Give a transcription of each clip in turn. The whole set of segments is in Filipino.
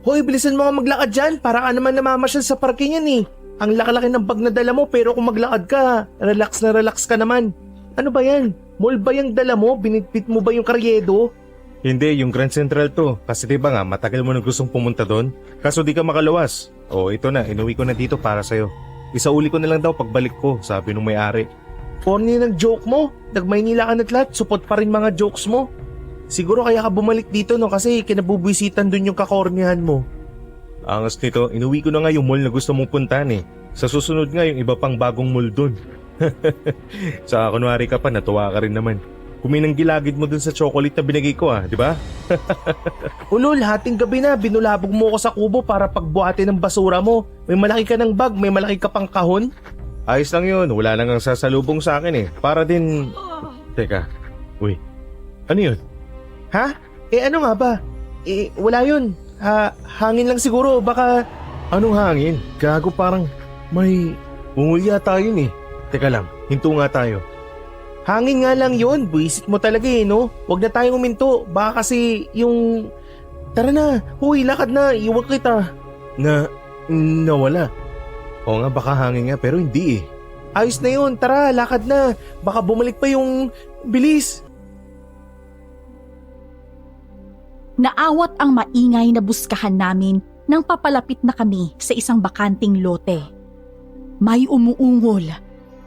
Hoy, bilisan mo nga maglakad dyan. Para ka naman namamasyal sa parkingan eh. Ang laki-laki ng bag na dala mo pero kung maglakad ka, relax na relax ka naman. Ano ba yan? Mall ba yung dala mo? Binitbit mo ba yung karyedo? Hindi, yung Grand Central to. Kasi diba nga, matagal mo na gustong pumunta doon. Kaso di ka makaluwas. O ito na, inuwi ko na dito para sa'yo. Isauli ko na lang daw pagbalik ko, sabi nung may-ari. Corny ng joke mo. Nag-Maynila ka na't lahat, support pa rin mga jokes mo. Siguro kaya ka bumalik dito no kasi kinabubwisitan dun yung kakornihan mo. Angas nito, inuwi ko na nga yung mall na gusto mong puntahan eh. Sa susunod nga yung iba pang bagong mall dun. Sa kunwari ka pa, natuwa ka rin naman. Kuminang gilagid mo dun sa chocolate na binigay ko di ba? Ulol, hating gabi na, binulabog mo ko sa kubo para pagbuhatin ng basura mo. May malaki ka ng bag, may malaki ka pang kahon. Ayos lang yun, wala nang ang sasalubong sa akin eh. Para din... Teka, uy, ano yun? Ha? Ano nga ba? Wala yun. Hangin lang siguro, baka... Anong hangin? Gago parang may ungol yata yun eh. Teka lang, hinto nga tayo. Hangin nga lang yun, buisit mo talaga no? Huwag na tayong uminto, baka kasi yung... Tara na, huy, lakad na, iwan kita. Nawala. Oo nga, baka hangin nga pero hindi eh. Ayos na yun, tara, lakad na. Baka bumalik pa yung... Bilis! Naawat ang maingay na buskahan namin nang papalapit na kami sa isang bakanting lote. May umuungol,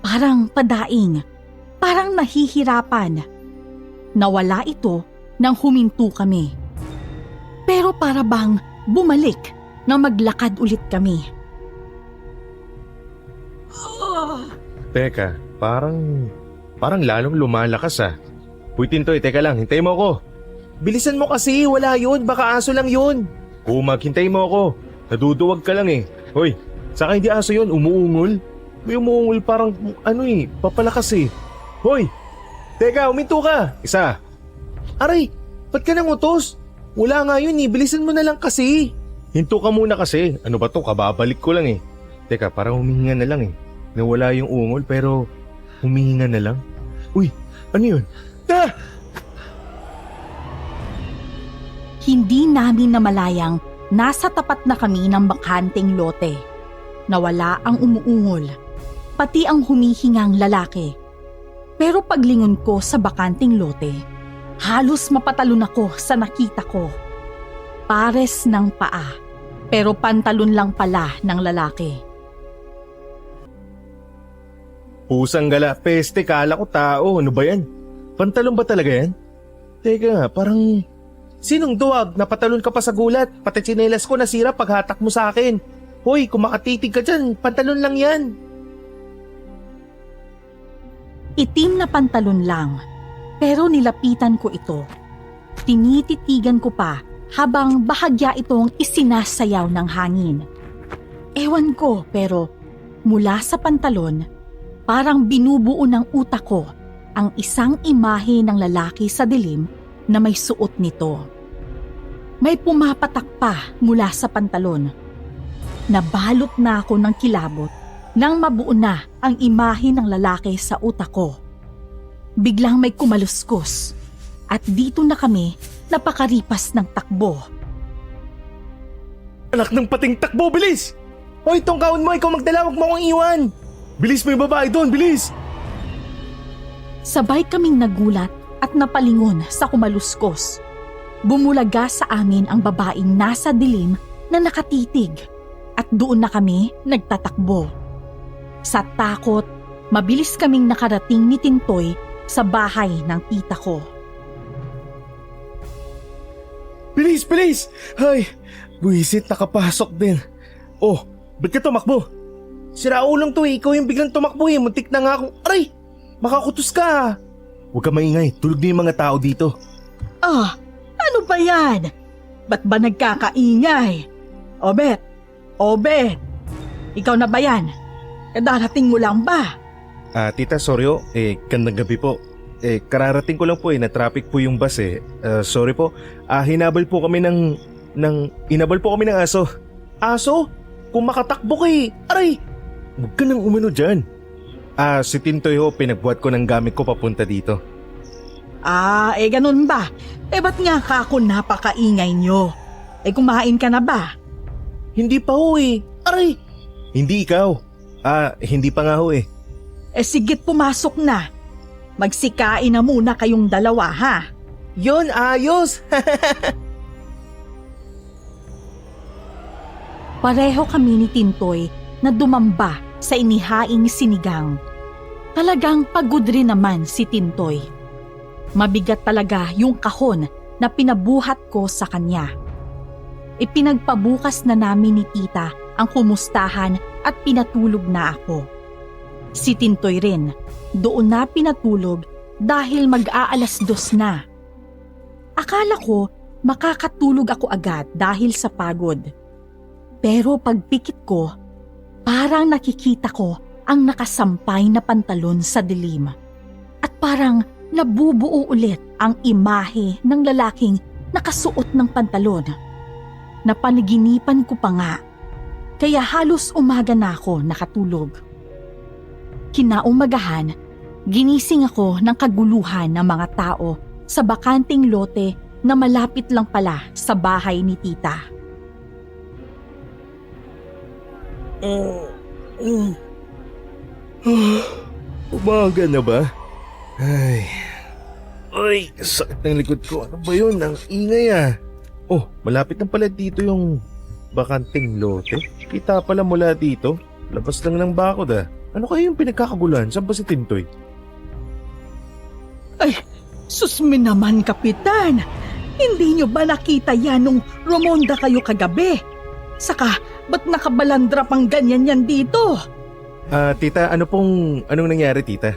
parang padaing, parang nahihirapan. Nawala ito nang huminto kami. Pero para bang bumalik nang maglakad ulit kami. Teka, parang lalong lumalakas Uy Tintoy, teka lang, hintay mo ako. Bilisan mo kasi, wala yun, baka aso lang yun. Kumag, hintay mo ako. Naduduwag ka lang eh. Hoy, saka hindi aso yun, umuungol. May umuungol parang papalakas eh. Hoy, teka, uminto ka. Isa. Aray, ba't ka nangutos? Wala nga yun bilisan mo na lang kasi. Hinto ka muna kasi. Ano ba to, kababalik ko lang eh. Teka, parang humihinga na lang eh. Nawala yung ungol pero humihinga na lang. Uy, ano yun? Hindi namin namalayang nasa tapat na kami ng bakanting lote. Nawala ang umuungol, pati ang humihingang lalaki. Pero paglingon ko sa bakanting lote, halos mapatalon ako sa nakita ko. Pares ng paa, pero pantalon lang pala ng lalaki. Pusang gala, peste, kala ko tao. Ano ba yan? Pantalon ba talaga yan? Teka, parang... Sinong duwag? Napatalon ka pa sa gulat. Pati tsinelas ko nasira paghatak mo sa akin. Hoy, kung makatitig ka dyan, pantalon lang yan. Itim na pantalon lang, pero nilapitan ko ito. Tinititigan ko pa habang bahagya itong isinasayaw ng hangin. Ewan ko, pero mula sa pantalon, parang binubuo ng utak ko ang isang imahe ng lalaki sa dilim na may suot nito. May pumapatak pa mula sa pantalon. Nabalot na ako ng kilabot nang mabuo na ang imahe ng lalaki sa utak ko. Biglang may kumaluskos at dito na kami napakaripas ng takbo. Anak ng pating takbo, bilis! Hoy, itong kaon mo, ikaw magdala, huwag mo akong iwan! Bilis, may babae doon, bilis! Sabay kaming nagulat at napalingon sa kumaluskos. Bumulaga sa amin ang babaeng nasa dilim na nakatitig at doon na kami nagtatakbo. Sa takot, mabilis kaming nakarating ni Tintoy sa bahay ng tita ko. Bilis, bilis! Ay, buwisit, nakapasok din. Oh, ba't ka tumakbo? Siraulang to ikaw yung biglang tumakbo muntik na nga akong... Aray! Makakutos ka! Huwag ka maingay, tulog na yung mga tao dito. Ano ba yan? Ba't ba nagkakaingay? Obet, ikaw na ba yan? Kadarating mo lang ba? Tita, sorry gandang gabi po. Kararating ko lang po na-traffic po yung bus sorry po. Hinabol po kami inabol po kami ng aso. Aso? Kung makatakbo ka aray! Huwag ka nang umano dyan. Si Tintoy pinagbuhat ko ng gamit ko papunta dito. Ganun ba? Ba't nga kako napakaingay nyo? kumain ka na ba? Hindi pa ho eh. Aray! Hindi ikaw. Hindi pa nga ho eh. Sigit pumasok na. Magsikain na muna kayong dalawa ha. Yon, ayos! Pareho kami ni Tintoy na dumamba sa inihaing sinigang. Talagang pagod rin naman si Tintoy. Mabigat talaga yung kahon na pinabuhat ko sa kanya. Ipinagpabukas na namin ni tita ang kumustahan at pinatulog na ako. Si Tintoy rin, doon na pinatulog dahil mag-aalas 2 na. Akala ko makakatulog ako agad dahil sa pagod. Pero pagpikit ko, parang nakikita ko ang nakasampay na pantalon sa dilim. At parang nabubuo ulit ang imahe ng lalaking nakasuot ng pantalon. Napanaginipan ko pa nga, kaya halos umaga na ako nakatulog. Kinaumagahan, ginising ako ng kaguluhan ng mga tao sa bakanting lote na malapit lang pala sa bahay ni tita. Umaga na ba? Ay, sakit ng likod ko. Ano ba yun? Ang ingay ah. Oh, malapit na pala dito yung bakanting lote. Kita pala mula dito. Labas lang ng bakod ah. Ano kaya yung pinagkakaguluhan? Saan ba si Tintoy? Susmin naman, Kapitan. Hindi nyo ba nakita yan nung rumonda kayo kagabi? Saka, ba't nakabalandra pang ganyan yan dito? Tita, anong nangyari, tita?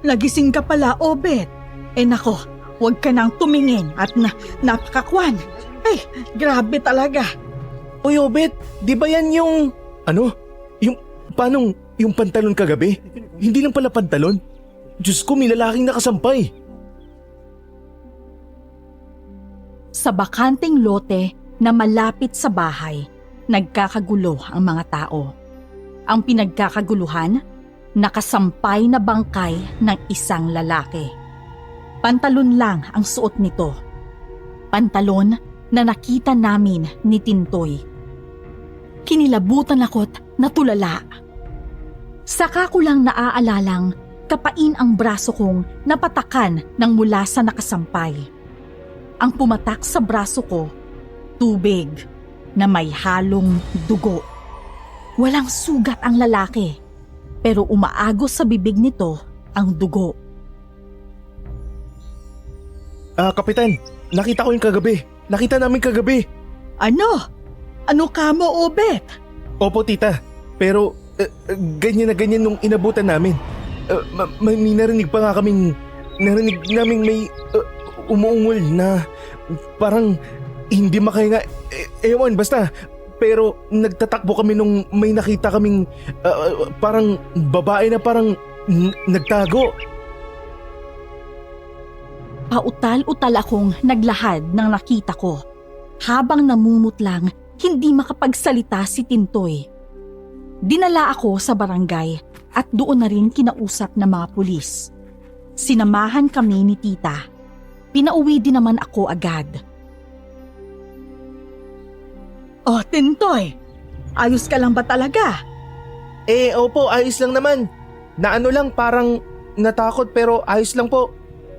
Nagising ka pala, Obet. Nako, huwag ka nang tumingin at napakakwan. Grabe talaga. Uy, Obet, di ba yan yung... Paanong yung pantalon kagabi? Hindi lang pala pantalon. Diyos ko, may lalaking nakasampay. Sa bakanting lote na malapit sa bahay, nagkakagulo ang mga tao. Ang pinagkakaguluhan, nakasampay na bangkay ng isang lalaki. Pantalon lang ang suot nito. Pantalon na nakita namin ni Tintoy. Kinilabutan ako't natulala. Saka ko lang naaalalang kapain ang braso kong napatakan ng mula sa nakasampay. Ang pumatak sa braso ko, tubig na may halong dugo. Walang sugat ang lalaki, pero umaagos sa bibig nito ang dugo. Kapitan, nakita ko yung kagabi. Nakita namin kagabi. Ano? Ano ka mo, Obet? Opo, tita. Pero ganyan na ganyan nung inabutan namin. May narinig pa nga kaming... Narinig namin may umuungol na parang hindi makahinga. Ewan, basta. Pero nagtatakbo kami nung may nakita kaming parang babae na parang nagtago. Pautal-utal akong naglahad ng nakita ko. Habang namumutlang, hindi makapagsalita si Tintoy. Dinala ako sa barangay at doon na rin kinausap ng mga pulis. Sinamahan kami ni tita. Pinauwi din naman ako agad. Oh, Tintoy, ayos ka lang ba talaga? Opo, ayos lang naman. Naano lang, parang natakot pero ayos lang po.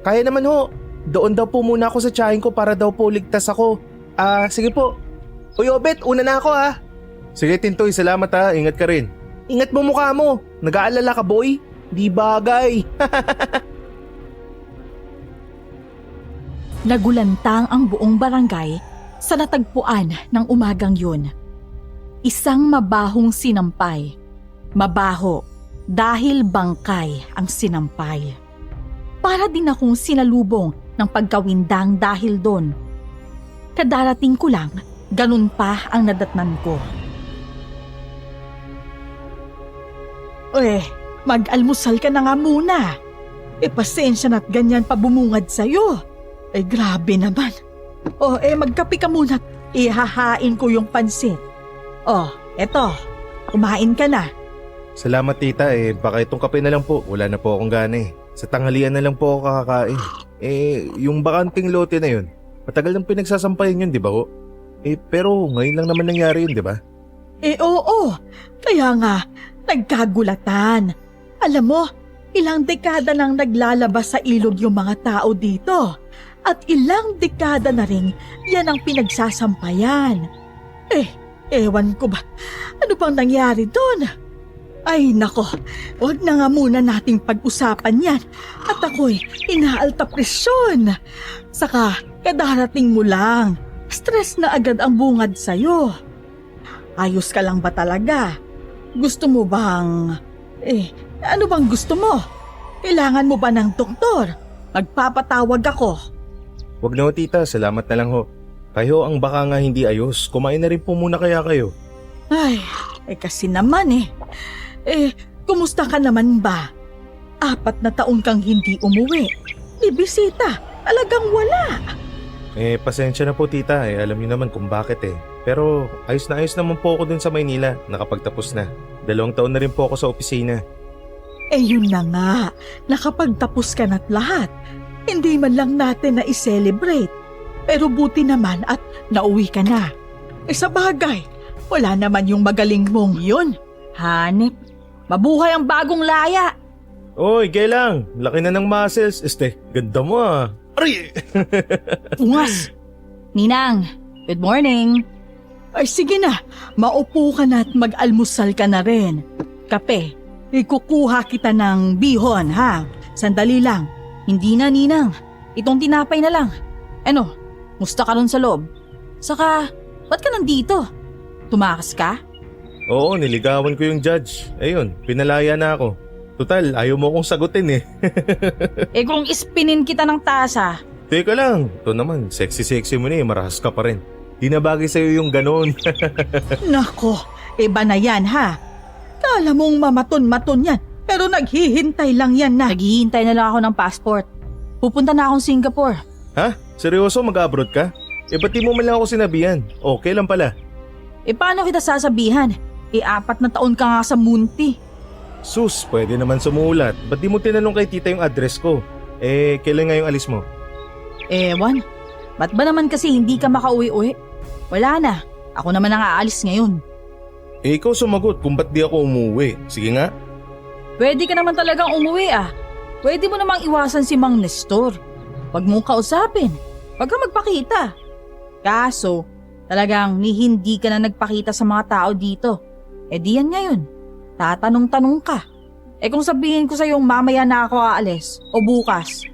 Kaya naman ho. Doon daw po muna ako sa tiyahin ko para daw po ligtas ako. Sige po. Uy, Obet, una na ako ha. Sige, Tintoy, salamat ha. Ingat ka rin. Ingat mo mukha mo. Nag-aalala ka, boy? Di bagay. Nagulantang ang buong barangay sa natagpuan ng umagang yun. Isang mabahong sinampay. Mabaho dahil bangkay ang sinampay. Para din akong sinalubong ng pagkawindang dahil doon. Kadarating ko lang, ganun pa ang nadatnan ko. Mag-almusal ka na nga muna. Pasensya na't ganyan pa bumungad sa'yo. Grabe naman. Magkape ka muna. Ihahain ko yung pansit. Eto, kumain ka na. Salamat, tita. Baka itong kape na lang po. Wala na po akong gana eh. Sa tanghalian na lang po ako kakakain. Yung bakanting lote na yun, matagal nang pinagsasampayan yun, di ba ho? Pero ngayon lang naman nangyari yun, di ba? Oo, kaya nga, nagkagulatan. Alam mo, ilang dekada nang naglalabas sa ilog yung mga tao dito. At ilang dekada na rin yan ang pinagsasampayan. Ewan ko ba, ano bang nangyari doon? Ay nako, wag na nga muna nating pag-usapan yan. At ako'y inaalta presyon. Saka, kadarating mo lang. Stress na agad ang bungad sa'yo. Ayos ka lang ba talaga? Gusto mo bang... ano bang gusto mo? Kailangan mo ba ng doktor? Magpapatawag ako. Wag na ho tita, salamat na lang ho. Kayo ang baka nga hindi ayos, kumain na rin po muna kaya kayo. Ay, kasi naman kumusta ka naman ba? 4 na taon kang hindi umuwi. Bibisita, talagang wala. Pasensya na po tita, alam niyo naman kung bakit Pero ayos naman po ako dun sa Maynila, nakapagtapos na. 2 taon na rin po ako sa opisina. Yun na nga, nakapagtapos ka na't lahat. Hindi man lang natin na i-celebrate. Pero buti naman at nauwi ka na. Sa bagay, wala naman yung magaling mong yun. Hanip, mabuhay ang bagong laya. Oy, Gelang, laki na ng muscles. Ganda mo Aray! Ungas. Ninang, good morning. Ay sige na, maupo ka na at mag-almusal ka na rin. Kape, ikukuha kita ng bihon ha. Sandali lang. Hindi na, Ninang. Itong tinapay na lang. Musta ka ron sa loob? Saka, ba't ka nandito? Tumakas ka? Oo, niligawan ko yung judge. Ayun, pinalaya na ako. Total, ayaw mo akong sagutin Kung ispinin kita ng tasa. Teka lang, ito naman, sexy mo na marahas ka pa rin. Di na bagay sa'yo yung ganon. Nako, iba na yan ha. Kala mong mamaton-maton yan, pero naghihintay lang yan na. Naghihintay na lang ako ng passport. Pupunta na akong Singapore. Ha? Seryoso mag-abroad ka? Ba't di mo man lang ako sinabihan? Okay lang pala. Paano kita sasabihan? 4 na taon ka nga sa munti. Sus, pwede naman sumulat. Ba't di mo tinanong kay tita yung address ko? Kailan nga yung alis mo? Ewan, ba't ba naman kasi hindi ka makauwi-uwi? Wala na, ako naman ang aalis ngayon. Ikaw sumagot kung ba't di ako umuwi. Sige nga. Pwede ka naman talagang umuwi Pwede mo namang iwasan si Mang Nestor. Huwag mong kausapin. Huwag kang magpakita. Kaso, talagang hindi ka na nagpakita sa mga tao dito. Di yan ngayon. Tatanong-tanong ka. Kung sabihin ko sa'yo mamaya na ako aalis o bukas.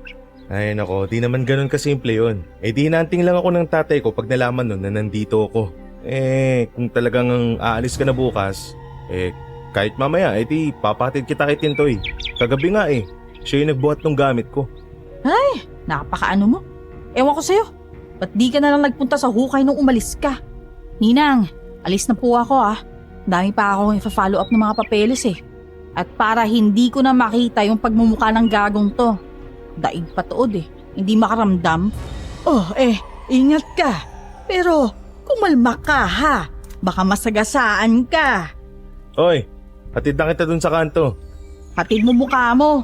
Ay nako, di naman ganun kasimple yun. Di hinanting lang ako ng tatay ko pag nalaman nun na nandito ako. Kung talagang aalis ka na bukas, kahit mamaya, di papatid kita kay Tintoy. Kagabi nga siya yung nagbuhat ng gamit ko. Ay, napakaano mo. Ewan ko sa'yo. Ba't di ka na lang nagpunta sa hukay nung umalis ka? Ninang, alis na po ako Dami pa ako i-follow up ng mga papeles At para hindi ko na makita yung pagmumukha ng gagong to. Daig patuod hindi makaramdam. Ingat ka. Pero kumalma ka ha. Baka masagasaan ka. Oy, hatid na kita dun sa kanto. Hatid mo mukha mo.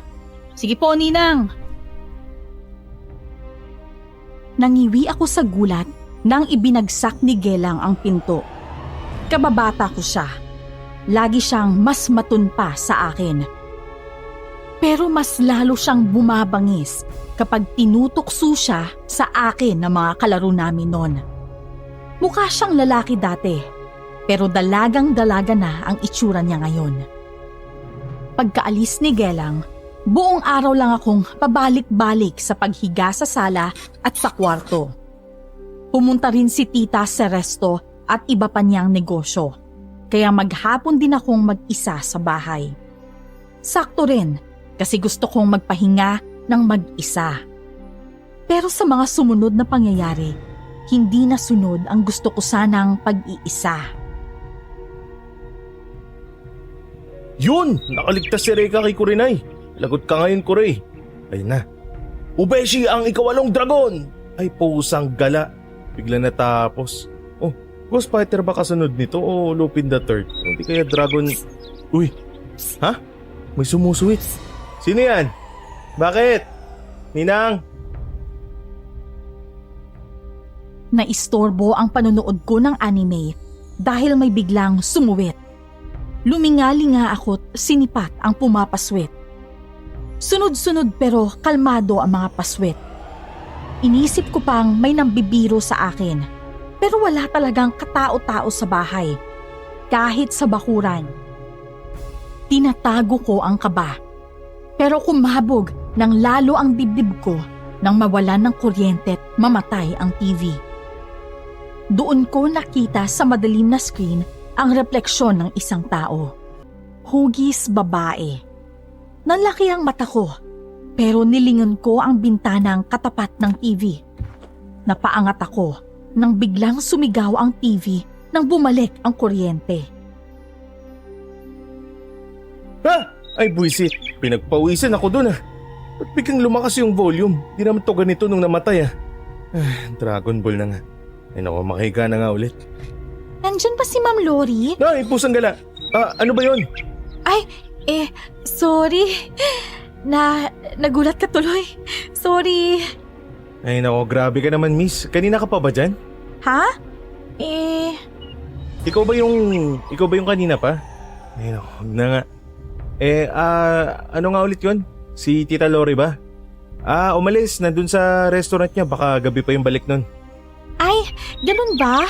Sige po, Ninang. Nangiwi ako sa gulat nang ibinagsak ni Gelang ang pinto. Kababata ko siya. Lagi siyang mas matun pa sa akin. Pero mas lalo siyang bumabangis kapag tinutukso siya sa akin ng mga kalaro namin noon. Mukha siyang lalaki dati, pero dalagang-dalaga na ang itsura niya ngayon. Pagkaalis ni Gelang, buong araw lang akong pabalik-balik sa paghiga sa sala at sa kwarto. Pumunta rin si tita sa resto at iba pa niyang negosyo, kaya maghapon din akong mag-isa sa bahay. Sakto rin kasi gusto kong magpahinga ng mag-isa. Pero sa mga sumunod na pangyayari, hindi nasunod ang gusto ko sanang pag-iisa. Yun! Nakaligtas si Reka kay Kurinay. Lagot ka ngayon, Kuray. Ayun na. Ubeshi ang ikawalong dragon! Ay, pusang gala. Bigla natapos. Ghost Fighter ba kasunod nito o Lupin the Third? Hindi kaya dragon... Uy! Ha? May sumusuwit. Sino yan? Bakit? Ninang? Naistorbo ang panonood ko ng anime dahil may biglang sumuwit. Lumingalinga ako't sinipat ang pumapaswit. Sunod-sunod pero kalmado ang mga paswit. Inisip ko pang may nambibiro sa akin, pero wala talagang katao-tao sa bahay. Kahit sa bakuran. Tinatago ko ang kaba. Pero kumabog ng lalo ang dibdib ko nang mawalan ng kuryente at mamatay ang TV. Doon ko nakita sa madilim na screen ang refleksyon ng isang tao. Hugis babae. Nanlaki ang mata ko, pero nilingon ko ang bintanang katapat ng TV. Napaangat ako nang biglang sumigaw ang TV nang bumalik ang kuryente. Ay buwisit, pinagpawisan ako dun Ba't biglang lumakas yung volume? Di naman to ganito nung namatay Dragon Ball na nga. Ay naku, makahiga na nga ulit. Nandyan ba si Ma'am Lori? Ay, pusang gala. Ano ba yon? Sorry. Nagulat ka tuloy. Sorry. Ay naku, grabe ka naman miss. Kanina ka pa ba dyan? Ha? Ikaw ba yung kanina pa? Ay naku, huwag na nga. Ano nga ulit yon? Si Tita Lori ba? Umalis. Nandun sa restaurant niya. Baka gabi pa yung balik nun. Ay, ganun ba?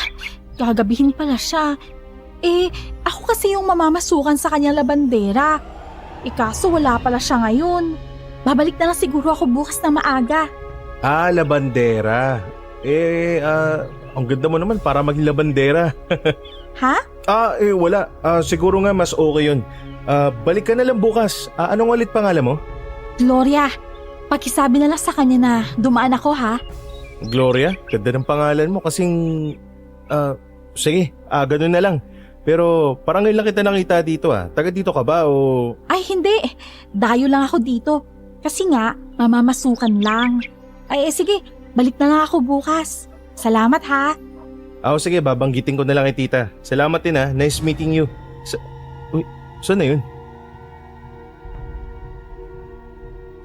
Gagabihin pala siya. Ako kasi yung mamamasukan sa kanyang labandera. Kaso wala pala siya ngayon. Babalik na lang siguro ako bukas na maaga. Labandera. Ang ganda mo naman para maging labandera. Ha? Wala. Siguro nga mas okay yun. Balik ka na lang bukas. Anong ulit pangalan mo? Gloria, pakisabi na lang sa kanya na dumaan ako ha. Gloria? Ganda ng pangalan mo kasing... sige, ganun na lang. Pero parang ngayon lang kita nakita dito Taga dito ka ba o... Ay hindi, dayo lang ako dito. Kasi nga, mamamasukan lang. Sige, balik na lang ako bukas. Salamat ha. Sige, babanggitin ko na lang kay tita. Salamat din nice meeting you. Saan na yun?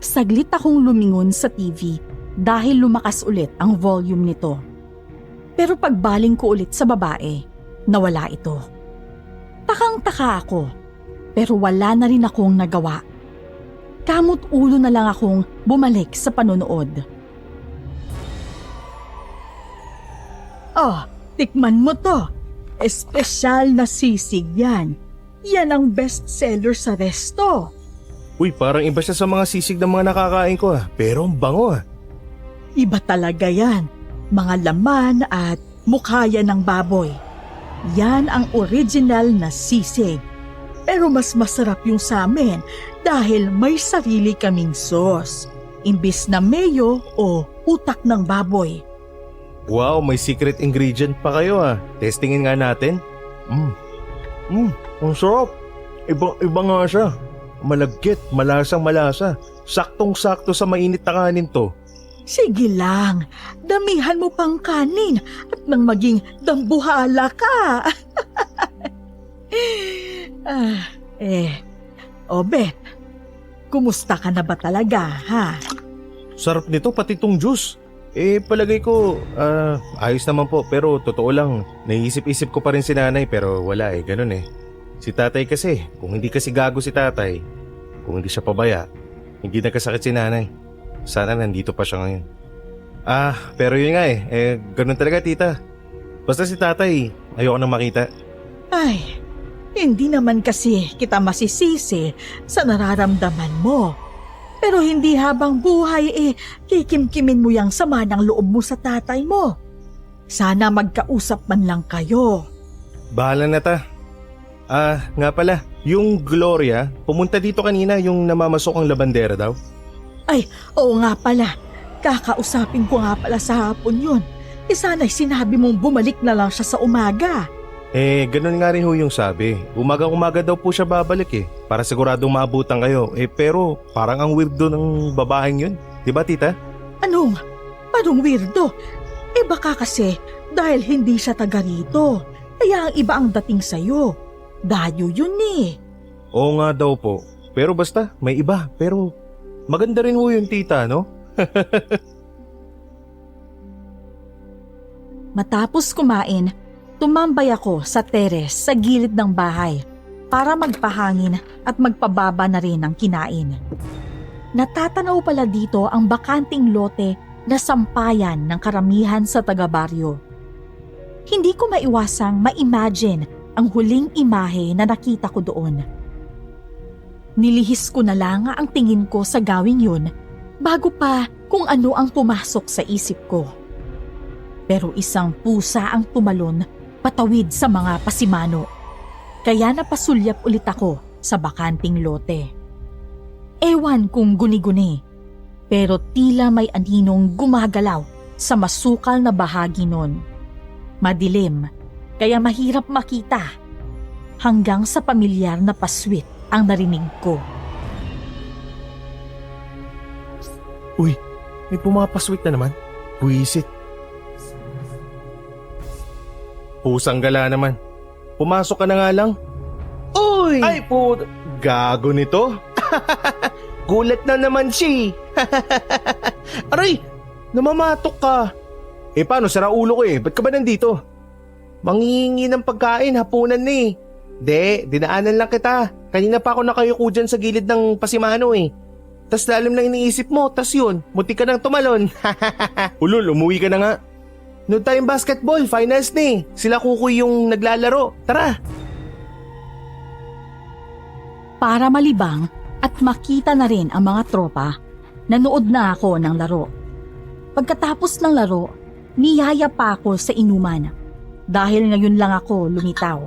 Saglit akong lumingon sa TV dahil lumakas ulit ang volume nito. Pero pagbaling ko ulit sa babae, nawala ito. Takang-taka ako, pero wala na rin akong nagawa. Kamot ulo na lang akong bumalik sa panonood. Tikman mo to. Espesyal na sisig yan. Yan ang best seller sa resto. Uy, parang iba siya sa mga sisig ng mga nakakain ko Pero ang bango Iba talaga yan. Mga laman at mukha yan ng baboy. Yan ang original na sisig. Pero mas masarap yung sa amin dahil may sarili kaming sauce. Imbis na mayo o utak ng baboy. Wow, may secret ingredient pa kayo Testingin nga natin. Ang sarap. Iba nga siya. Malagkit, malasang-malasa. Saktong-sakto sa mainit na kanin to. Sige lang, damihan mo pang kanin at nang maging dambuhala ka. Beth, kumusta ka na ba talaga, ha? Sarap nito pati tong juice. Palagay ko, ayos naman po pero totoo lang, naisip-isip ko pa rin si nanay pero wala ganun Si tatay kasi, kung hindi kasi gago si tatay, kung hindi siya pabaya, hindi nagkasakit si nanay. Sana nandito pa siya ngayon. Pero yun nga ganun talaga tita. Basta si tatay, ayoko nang makita. Ay, hindi naman kasi kita masisisi sa nararamdaman mo. Pero hindi habang buhay kikimkimin mo yung sama ng loob mo sa tatay mo. Sana magkausap man lang kayo. Bahala na ta. Nga pala, yung Gloria, pumunta dito kanina yung namamasok ang labandera daw. Ay, oo nga pala. Kakausapin ko nga pala sa hapon yun. Sana'y sinabi mong bumalik na lang siya sa umaga. Ganun nga rin yung sabi. Umaga-umaga daw po siya babalik para siguradong maabutan kayo. Pero parang ang weirdo ng babaeng yun. Diba tita? Anong weirdo? Baka kasi dahil hindi siya taga rito. Kaya ang iba ang dating sa'yo. Dayo yun Oo nga daw po. Pero basta, may iba. Pero maganda rin yung tita, no? Matapos kumain, tumambay ako sa teres sa gilid ng bahay para magpahangin at magpababa na rin ng kinain. Natatanaw pala dito ang bakanting lote na sampayan ng karamihan sa taga-baryo. Hindi ko maiwasang ma-imagine ang huling imahe na nakita ko doon. Nilihis ko na lang ang tingin ko sa gawing yun bago pa kung ano ang pumasok sa isip ko. Pero isang pusa ang tumalon patawid sa mga pasimano. Kaya napasulyap ulit ako sa bakanting lote. Ewan kung guni-guni, pero tila may aninong gumagalaw sa masukal na bahagi nun. Madilim, kaya mahirap makita. Hanggang sa pamilyar na paswit ang narinig ko. Uy, may pumapaswit na naman. Buisit. Pusang gala naman. Pumasok ka na nga lang. Uy! Ay po, gago nito. Gulat na naman siya. Aray! Namamatok ka. Eh paano, sira ulo ko eh. Ba't ka ba nandito? Manghihingi ng pagkain, hapunan na eh. Dinaanan lang kita. Kanina pa ako nakayuko dyan sa gilid ng pasimano eh. Tas lalim lang iniisip mo, tas yun, muti ka nang tumalon. Ulol, umuwi ka na nga. Noon tayong basketball, finals na eh. Sila Kukoy yung naglalaro. Tara! Para malibang at makita na rin ang mga tropa, nanood na ako ng laro. Pagkatapos ng laro, niyaya pa ako sa inuman dahil ngayon lang ako lumitaw.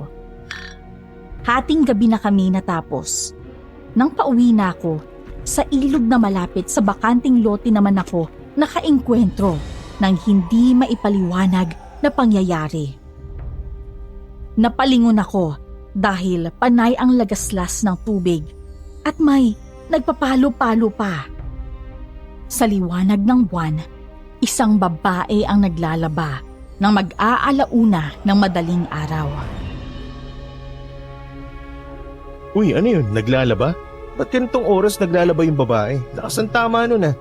Hating gabi na kami natapos. Nang pauwi na ako, sa ilog na malapit sa bakanting lote naman ako nakaengkwentro ng hindi maipaliwanag na pangyayari. Napalingon ako dahil panay ang lagaslas ng tubig at may nagpapalo-palo pa. Sa liwanag ng buwan, isang babae ang naglalaba nang mag-aalauna ng madaling araw. Uy, ano yun? Naglalaba? Ba't ganitong oras naglalaba yung babae? Lakas ang tama nun ah.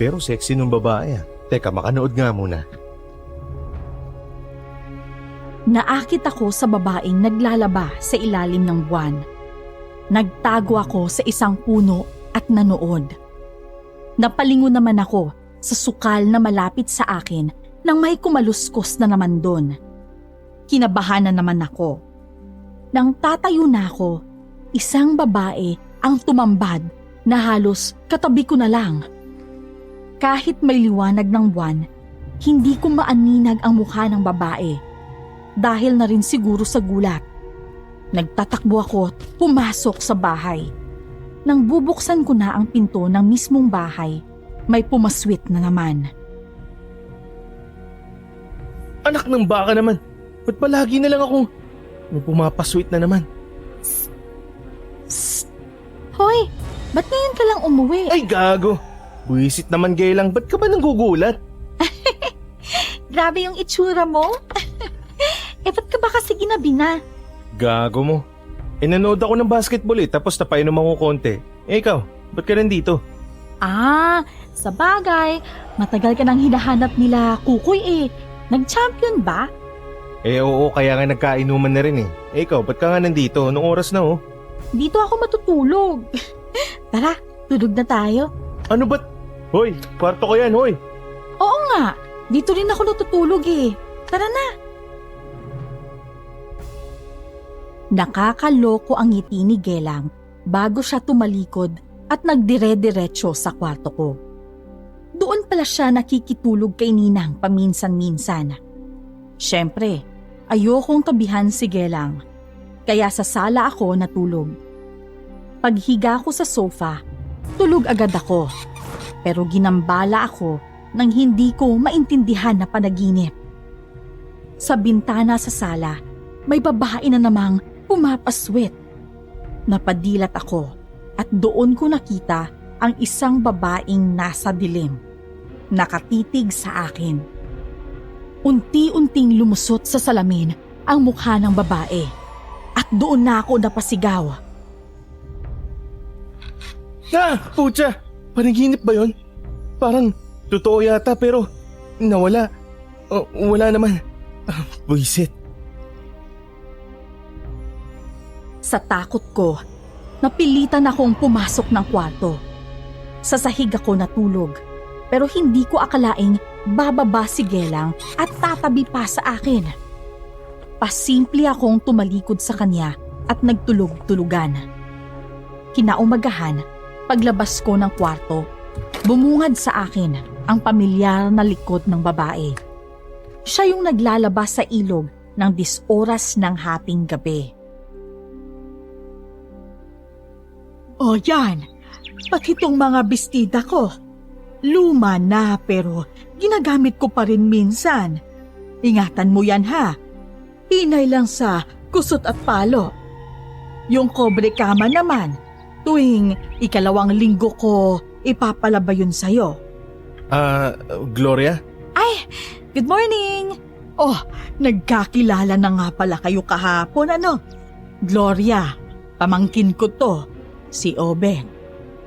Pero sexy nung babae ah. Teka, makanood nga muna. Naakit ako sa babaeng naglalaba sa ilalim ng buwan. Nagtago ako sa isang puno at nanood. Napalingon naman ako sa sukal na malapit sa akin nang may kumaluskos na naman doon. Kinabahan na naman ako. Nang tatayo na ako, isang babae ang tumambad na halos katabi ko na lang. Kahit may liwanag ng buwan, hindi ko maaninag ang mukha ng babae. Dahil na rin siguro sa gulat. Nagtatakbo ako at pumasok sa bahay. Nang bubuksan ko na ang pinto ng mismong bahay, may pumaswit na naman. Anak ng baka naman. Ba't palagi na lang akong may pumapaswit na naman? Psst! Hoy! Ba't ngayon ka lang umuwi? Ay gago! Buisit naman Gelang, ba't ka ba nanggugulat? Grabe yung itsura mo. Ba't ka ba kasi ginabi na? Gago mo. Nanood ako ng basketball eh, tapos napainom ako konti. Ikaw, ba't ka nandito? Sa bagay, matagal ka nang hinahanap nila Kukoy eh. Nag-champion ba? Oo, kaya nga nagkainuman na rin eh. Ikaw, ba't ka nga nandito? Anong oras na oh? Dito ako matutulog. Tara, tulog na tayo. Ano ba't? Hoy, kwarto ko yan, hoy. Oo nga, dito rin ako natutulog eh. Tara na. Nakakaloko ang ngiti ni Gelang bago siya tumalikod at nagdire-diretso sa kwarto ko. Doon pala siya nakikitulog kay Ninang paminsan-minsan. Siyempre, ayokong tabihan si Gelang, kaya sa sala ako natulog. Paghiga ko sa sofa, tulog agad ako, pero ginambala ako nang hindi ko maintindihan na panaginip. Sa bintana sa sala, may babae na namang pumapaswit. Napadilat ako at doon ko nakita ang isang babaeng nasa dilim, nakatitig sa akin. Unti-unting lumusot sa salamin ang mukha ng babae at doon na ako napasigaw. Putya! Panaginip ba yun? Parang totoo yata pero nawala. Wala naman. Buisit. Sa takot ko, napilitan akong pumasok ng kwarto. Sa sahig ako natulog, pero hindi ko akalaing bababa si Gelang at tatabi pa sa akin. Pasimple akong tumalikod sa kanya at nagtulog-tulugan. Kinaumagahan, paglabas ko ng kwarto, bumungad sa akin ang pamilyar na likod ng babae. Siya yung naglalaba sa ilog ng 10 oras ng hating gabi. O yan, pati itong mga bestida ko. Luma na pero ginagamit ko pa rin minsan. Ingatan mo yan ha. Hinay lang sa kusot at palo. Yung kobre kama naman, tuwing 2 linggo ko ipapalaba yun sa'yo. Gloria? Good morning! Oh, nagkakilala na nga pala kayo kahapon ano? Gloria, pamangkin ko to, si Obet.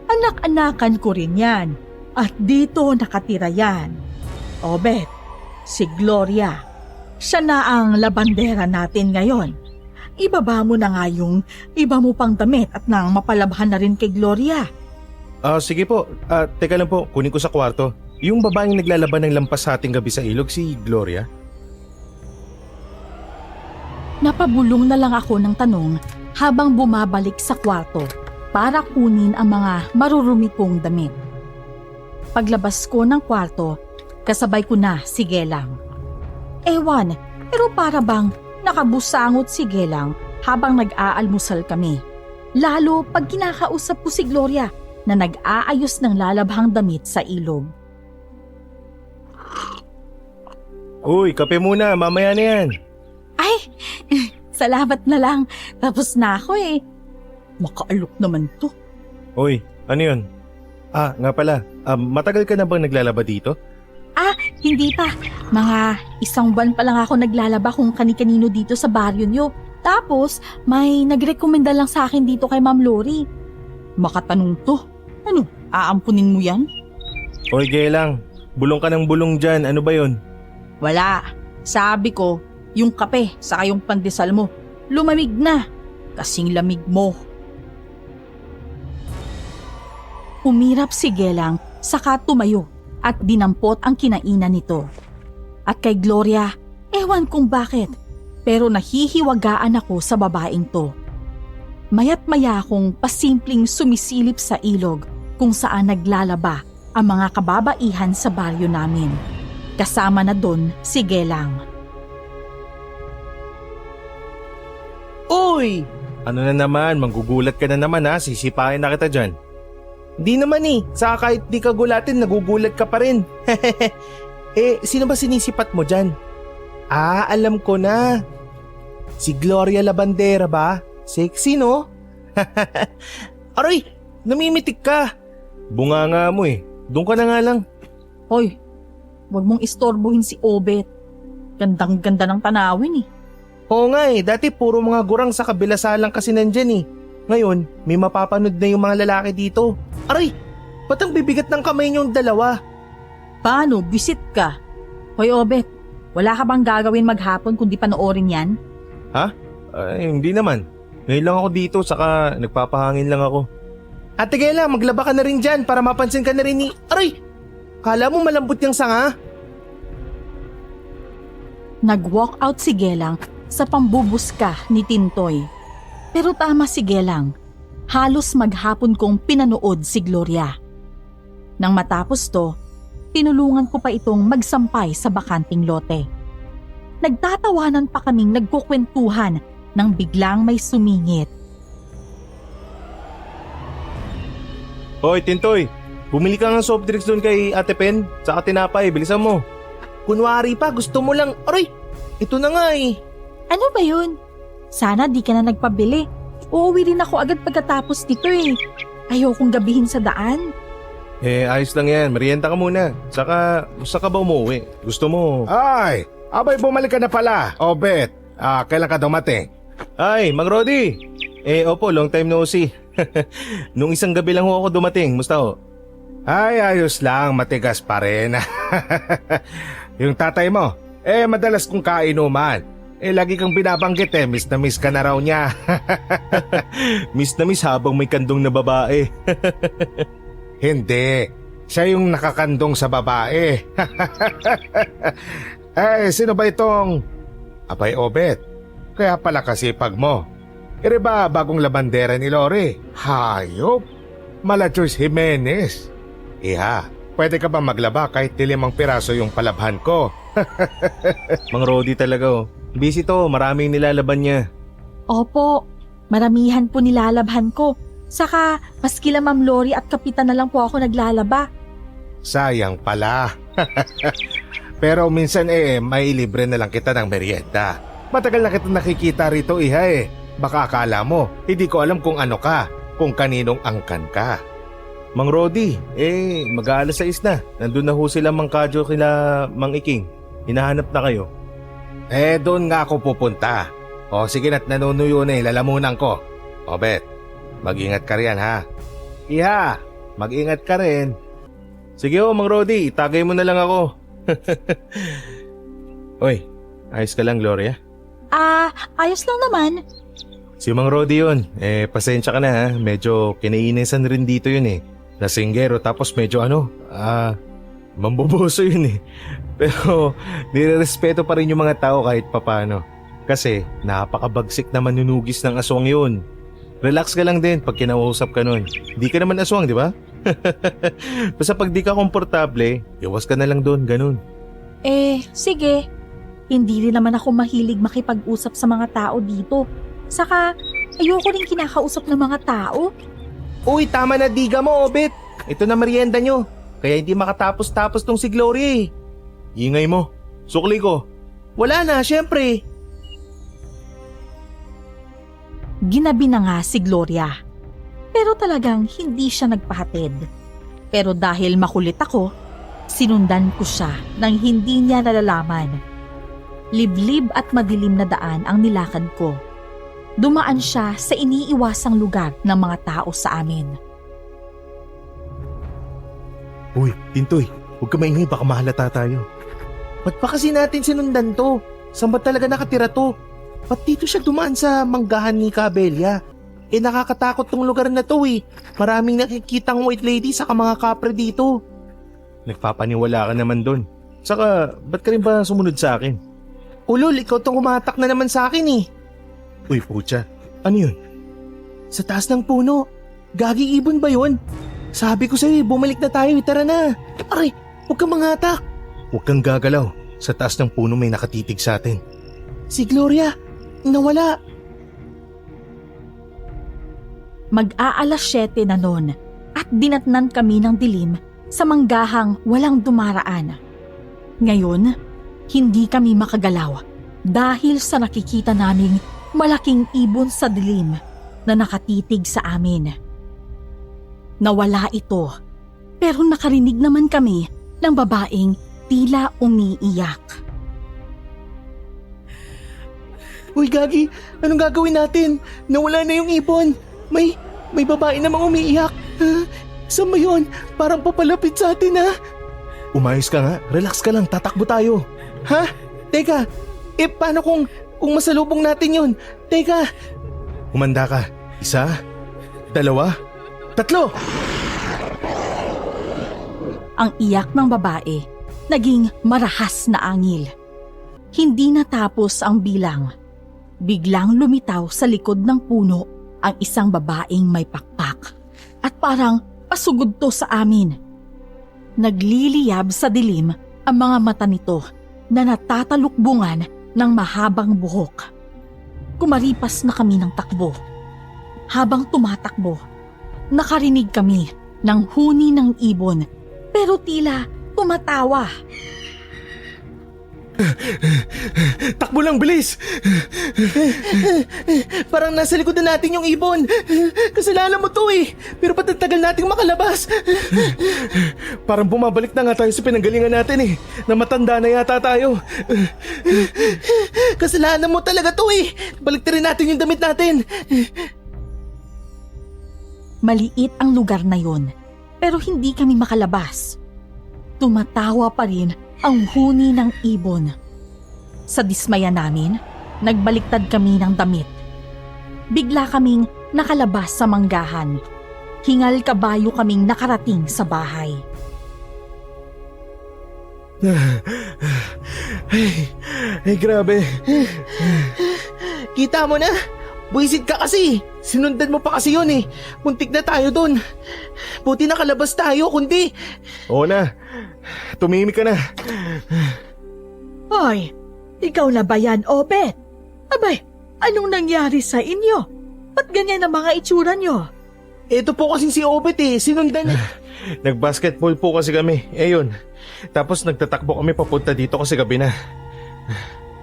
Anak-anakan ko rin yan at dito nakatira yan. Obet, si Gloria. Siya na ang labandera natin ngayon. Ibaba mo na nga yung iba mo pang damit at nang mapalabahan na rin kay Gloria. Sige po. Teka lang po, kunin ko sa kwarto. Yung babaeng naglalaban ng lampas sa ating gabi sa ilog, si Gloria? Napabulong na lang ako ng tanong habang bumabalik sa kwarto para kunin ang mga marurumi kong damit. Paglabas ko ng kwarto, kasabay ko na si Gelang. Ewan, pero para bang nakabusangot si Gelang habang nag-aalmusal kami. Lalo pag kinakausap ko si Gloria na nag-aayos ng lalabhang damit sa ilog. Uy, kape muna, mamaya na yan. Ay, salamat na lang. Tapos na ako eh. Makaalok naman to. Uy, ano yun? Nga pala, matagal ka na bang naglalaba dito? Hindi pa. Mga 1 buwan pa lang ako naglalaba kung kani-kanino dito sa baryo nyo. Tapos, may nagrekomenda lang sa akin dito kay Ma'am Lori. Makatanong to. Ano, aampunin mo yan? Uy, Gelang, bulong ka ng bulong dyan, ano ba yun? Wala. Sabi ko, yung kape saka yung pandesal mo, lumamig na. Kasing lamig mo. Umirap si Gelang saka tumayo at dinampot ang kinainan nito. At kay Gloria, ewan kung bakit, pero nahihiwagaan ako sa babaeng to. Mayat maya akong pasimpleng sumisilip sa ilog kung saan naglalaba ang mga kababaihan sa baryo namin. Kasama na doon si Gelang. Uy! Ano na naman, manggugulat ka na naman ha, sisipain na kita dyan. Di naman saka kahit di ka gulatin, nagugulat ka pa rin. Sino ba sinisipat mo dyan? Alam ko na. Si Gloria Labandera ba? Sexy no? Aray, namimitik ka. Bunganga mo doon ka na nga lang. Hoy, huwag mong istorbohin si Obet. Gandang-ganda ng tanawin Oo nga dati puro mga gurang sa kabilasalang kasi nandyan Ngayon, may mapapanood na yung mga lalaki dito. Aray, ba't ang bibigat ng kamay niyong dalawa? Paano? Bisit ka. Hoy Obet, wala ka bang gagawin maghapon kundi panoorin yan? Hindi naman. Ngayon lang ako dito, saka nagpapahangin lang ako. Ate Gela, maglaba ka na rin dyan para mapansin ka na rin ni... Aray! Kala mo malambot yung sanga? Nag-walk out si Gelang sa pambubuska ni Tintoy. Pero tama si Gelang. Halos maghapon kong pinanood si Gloria. Nang matapos to, tinulungan ko pa itong magsampay sa bakanting lote. Nagtatawanan pa kaming nagkukwentuhan nang biglang may sumingit. Hoy, Tintoy! Bumili ka ng soft drinks doon kay Ate Pen, saka tinapay, bilisan mo. Kunwari pa, gusto mo lang. Aray! Ito na nga Ano ba yun? Sana di ka na nagpabili. Uuwi rin ako agad pagkatapos nito Ayokong gabihin sa daan. Ayos lang yan. Merienda ka muna. Saka ka ba umuwi? Gusto mo? Ay! Abay, bumalik ka na pala. Obet, kailan ka dumating? Ay, Mang Rodi! Opo, long time no see. Nung isang gabi lang ako dumating. Musta ho? Ay, ayos lang. Matigas pa rin. Yung tatay mo, Madalas kong kainuman. Lagi kang binabanggit miss na miss ka na raw niya. Miss na miss habang may kandong na babae. Hindi, siya yung nakakandong sa babae. Sino ba itong... Abay, Obet, kaya pala kasipag mo. Ba bagong labandera ni Lori? Hayop! Malachers Jimenez. Iha, pwede ka ba maglaba kahit 5 piraso yung palabhan ko? Mang Rodi talaga oh. Busy to, maraming nilalaban niya. Opo, maramihan po nilalabhan ko. Saka, maski lang Ma'am Lori at Kapitan na lang po ako naglalaba. Sayang pala. Pero minsan may libre na lang kita ng merienda. Matagal na kita nakikita rito, Iha Baka akala mo, hindi ko alam kung ano ka, kung kaninong angkan ka. Mang Rodi, mag-aalas 6 na. Nandun na ho sila Mang Kadyo kila Mang Iking. Hinahanap na kayo. Doon nga ako pupunta. O sige na't nanunuyo na lalamunan ko. O Bet, mag-ingat ka riyan ha. Iha, mag-ingat ka rin. Sige ho Mang Rodi, itagay mo na lang ako. Oy, ayos ka lang Gloria? Ayos lang naman. Si Mang Rodi yun, pasensya ka na ha. Medyo kinainisan rin dito yun Lasinggero tapos medyo mamboboso yun Pero nirerespeto pa rin yung mga tao kahit papano. Kasi napakabagsik na manunugis ng aswang yun. Relax ka lang din pag kinausap ka nun. Di ka naman aswang, di ba? Basta pag di ka komportable, iwas ka na lang doon, ganun. Sige. Hindi rin naman ako mahilig makipag-usap sa mga tao dito. Saka, ayoko rin kinakausap ng mga tao. Uy, tama na diga mo, Obet. Ito na merienda nyo. Kaya hindi makatapos-tapos tong si Gloria Ingay mo. Sukli ko. Wala na, syempre. Ginabi na nga si Gloria. Pero talagang hindi siya nagpahatid. Pero dahil makulit ako, sinundan ko siya nang hindi niya nalalaman. Liblib at madilim na daan ang nilakad ko. Dumaan siya sa iniiwasang lugar ng mga tao sa amin. Uy, Tintoy, huwag ka maingay, baka mahalata tayo. Ba't pa kasi natin sinundan to? Saan ba talaga nakatira to? Ba't dito siya dumaan sa manggahan ni Cabella? Nakakatakot tong lugar na to Maraming nakikitang white lady saka mga kapre dito. Nagpapaniwala ka naman doon. Saka, ba't ka rin ba sumunod sa akin? Ulol, ikaw tong umatak na naman sa akin Uy, putya. Ano yun? Sa taas ng puno. Gagi ibon ba yun? Sabi ko sa'yo, bumalik na tayo, tara na. Aray, huwag kang mangatak. Huwag kang gagalaw. Sa taas ng puno may nakatitig sa atin. Si Gloria, nawala. Mag-aalas 7 na noon at dinatnan kami ng dilim sa manggahang walang dumaraan. Ngayon, hindi kami makagalaw dahil sa nakikita naming malaking ibon sa dilim na nakatitig sa amin. Nawala ito, pero nakarinig naman kami ng babaeng tila umiiyak. Uy, Gagi, anong gagawin natin? Nawala na yung ibon. May babae namang umiiyak. Saan ba yun? Parang papalapit sa atin Umayos ka nga, relax ka lang, tatakbo tayo. Ha? Teka, paano kung masalubong natin yun? Teka. Humanda ka. 1, 2, 3. Ang iyak ng babae naging marahas na angil. Hindi natapos ang bilang. Biglang lumitaw sa likod ng puno ang isang babaeng may pakpak at parang pasugod to sa amin. Nagliliyab sa dilim ang mga mata nito na natatalukbungan ng mahabang buhok. Kumaripas na kami ng takbo. Habang tumatakbo, nakarinig kami ng huni ng ibon pero tila tumatawa. Takbo lang, bilis! Parang nasa likod na natin yung ibon. Kasalanan mo to Pero ba't ang tagal nating makalabas? Parang bumabalik na nga tayo sa pinanggalingan natin Na matanda na yata tayo. Kasalanan mo talaga to Baliktarin natin yung damit natin. Maliit ang lugar na yon, pero hindi kami makalabas. Tumatawa pa rin ang huni ng ibon. Sa dismaya namin, nagbaliktad kami ng damit. Bigla kaming nakalabas sa manggahan. Hingal kabayo kaming nakarating sa bahay. Ay, grabe. Kita mo na? Buisit ka kasi. Sinundan mo pa kasi yun eh. Muntik na tayo dun. Buti nakalabas tayo, kundi... Oo na. Tumimik ka na. Hoy, ikaw na ba yan, Obet? Abay, anong nangyari sa inyo? Ba't ganyan ang mga itsura nyo? Ito po kasing si Obet eh. Sinundan... Nag-basketball po kasi kami. Yun. Tapos nagtatakbo kami papunta dito kasi gabi na.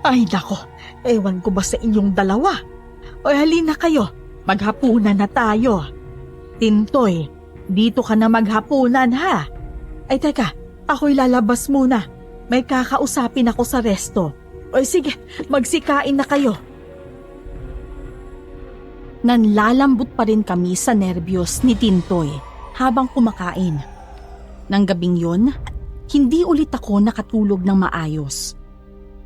Ay nako, ewan ko ba sa inyong dalawa? O halina kayo, maghapunan na tayo. Tintoy, dito ka na maghapunan ha. Ay teka, ako'y lalabas muna. May kakausapin ako sa resto. O sige, magsikain na kayo. Nanlalambot pa rin kami sa nerbiyos ni Tintoy habang kumakain. Nang gabing yun, hindi ulit ako nakatulog ng maayos.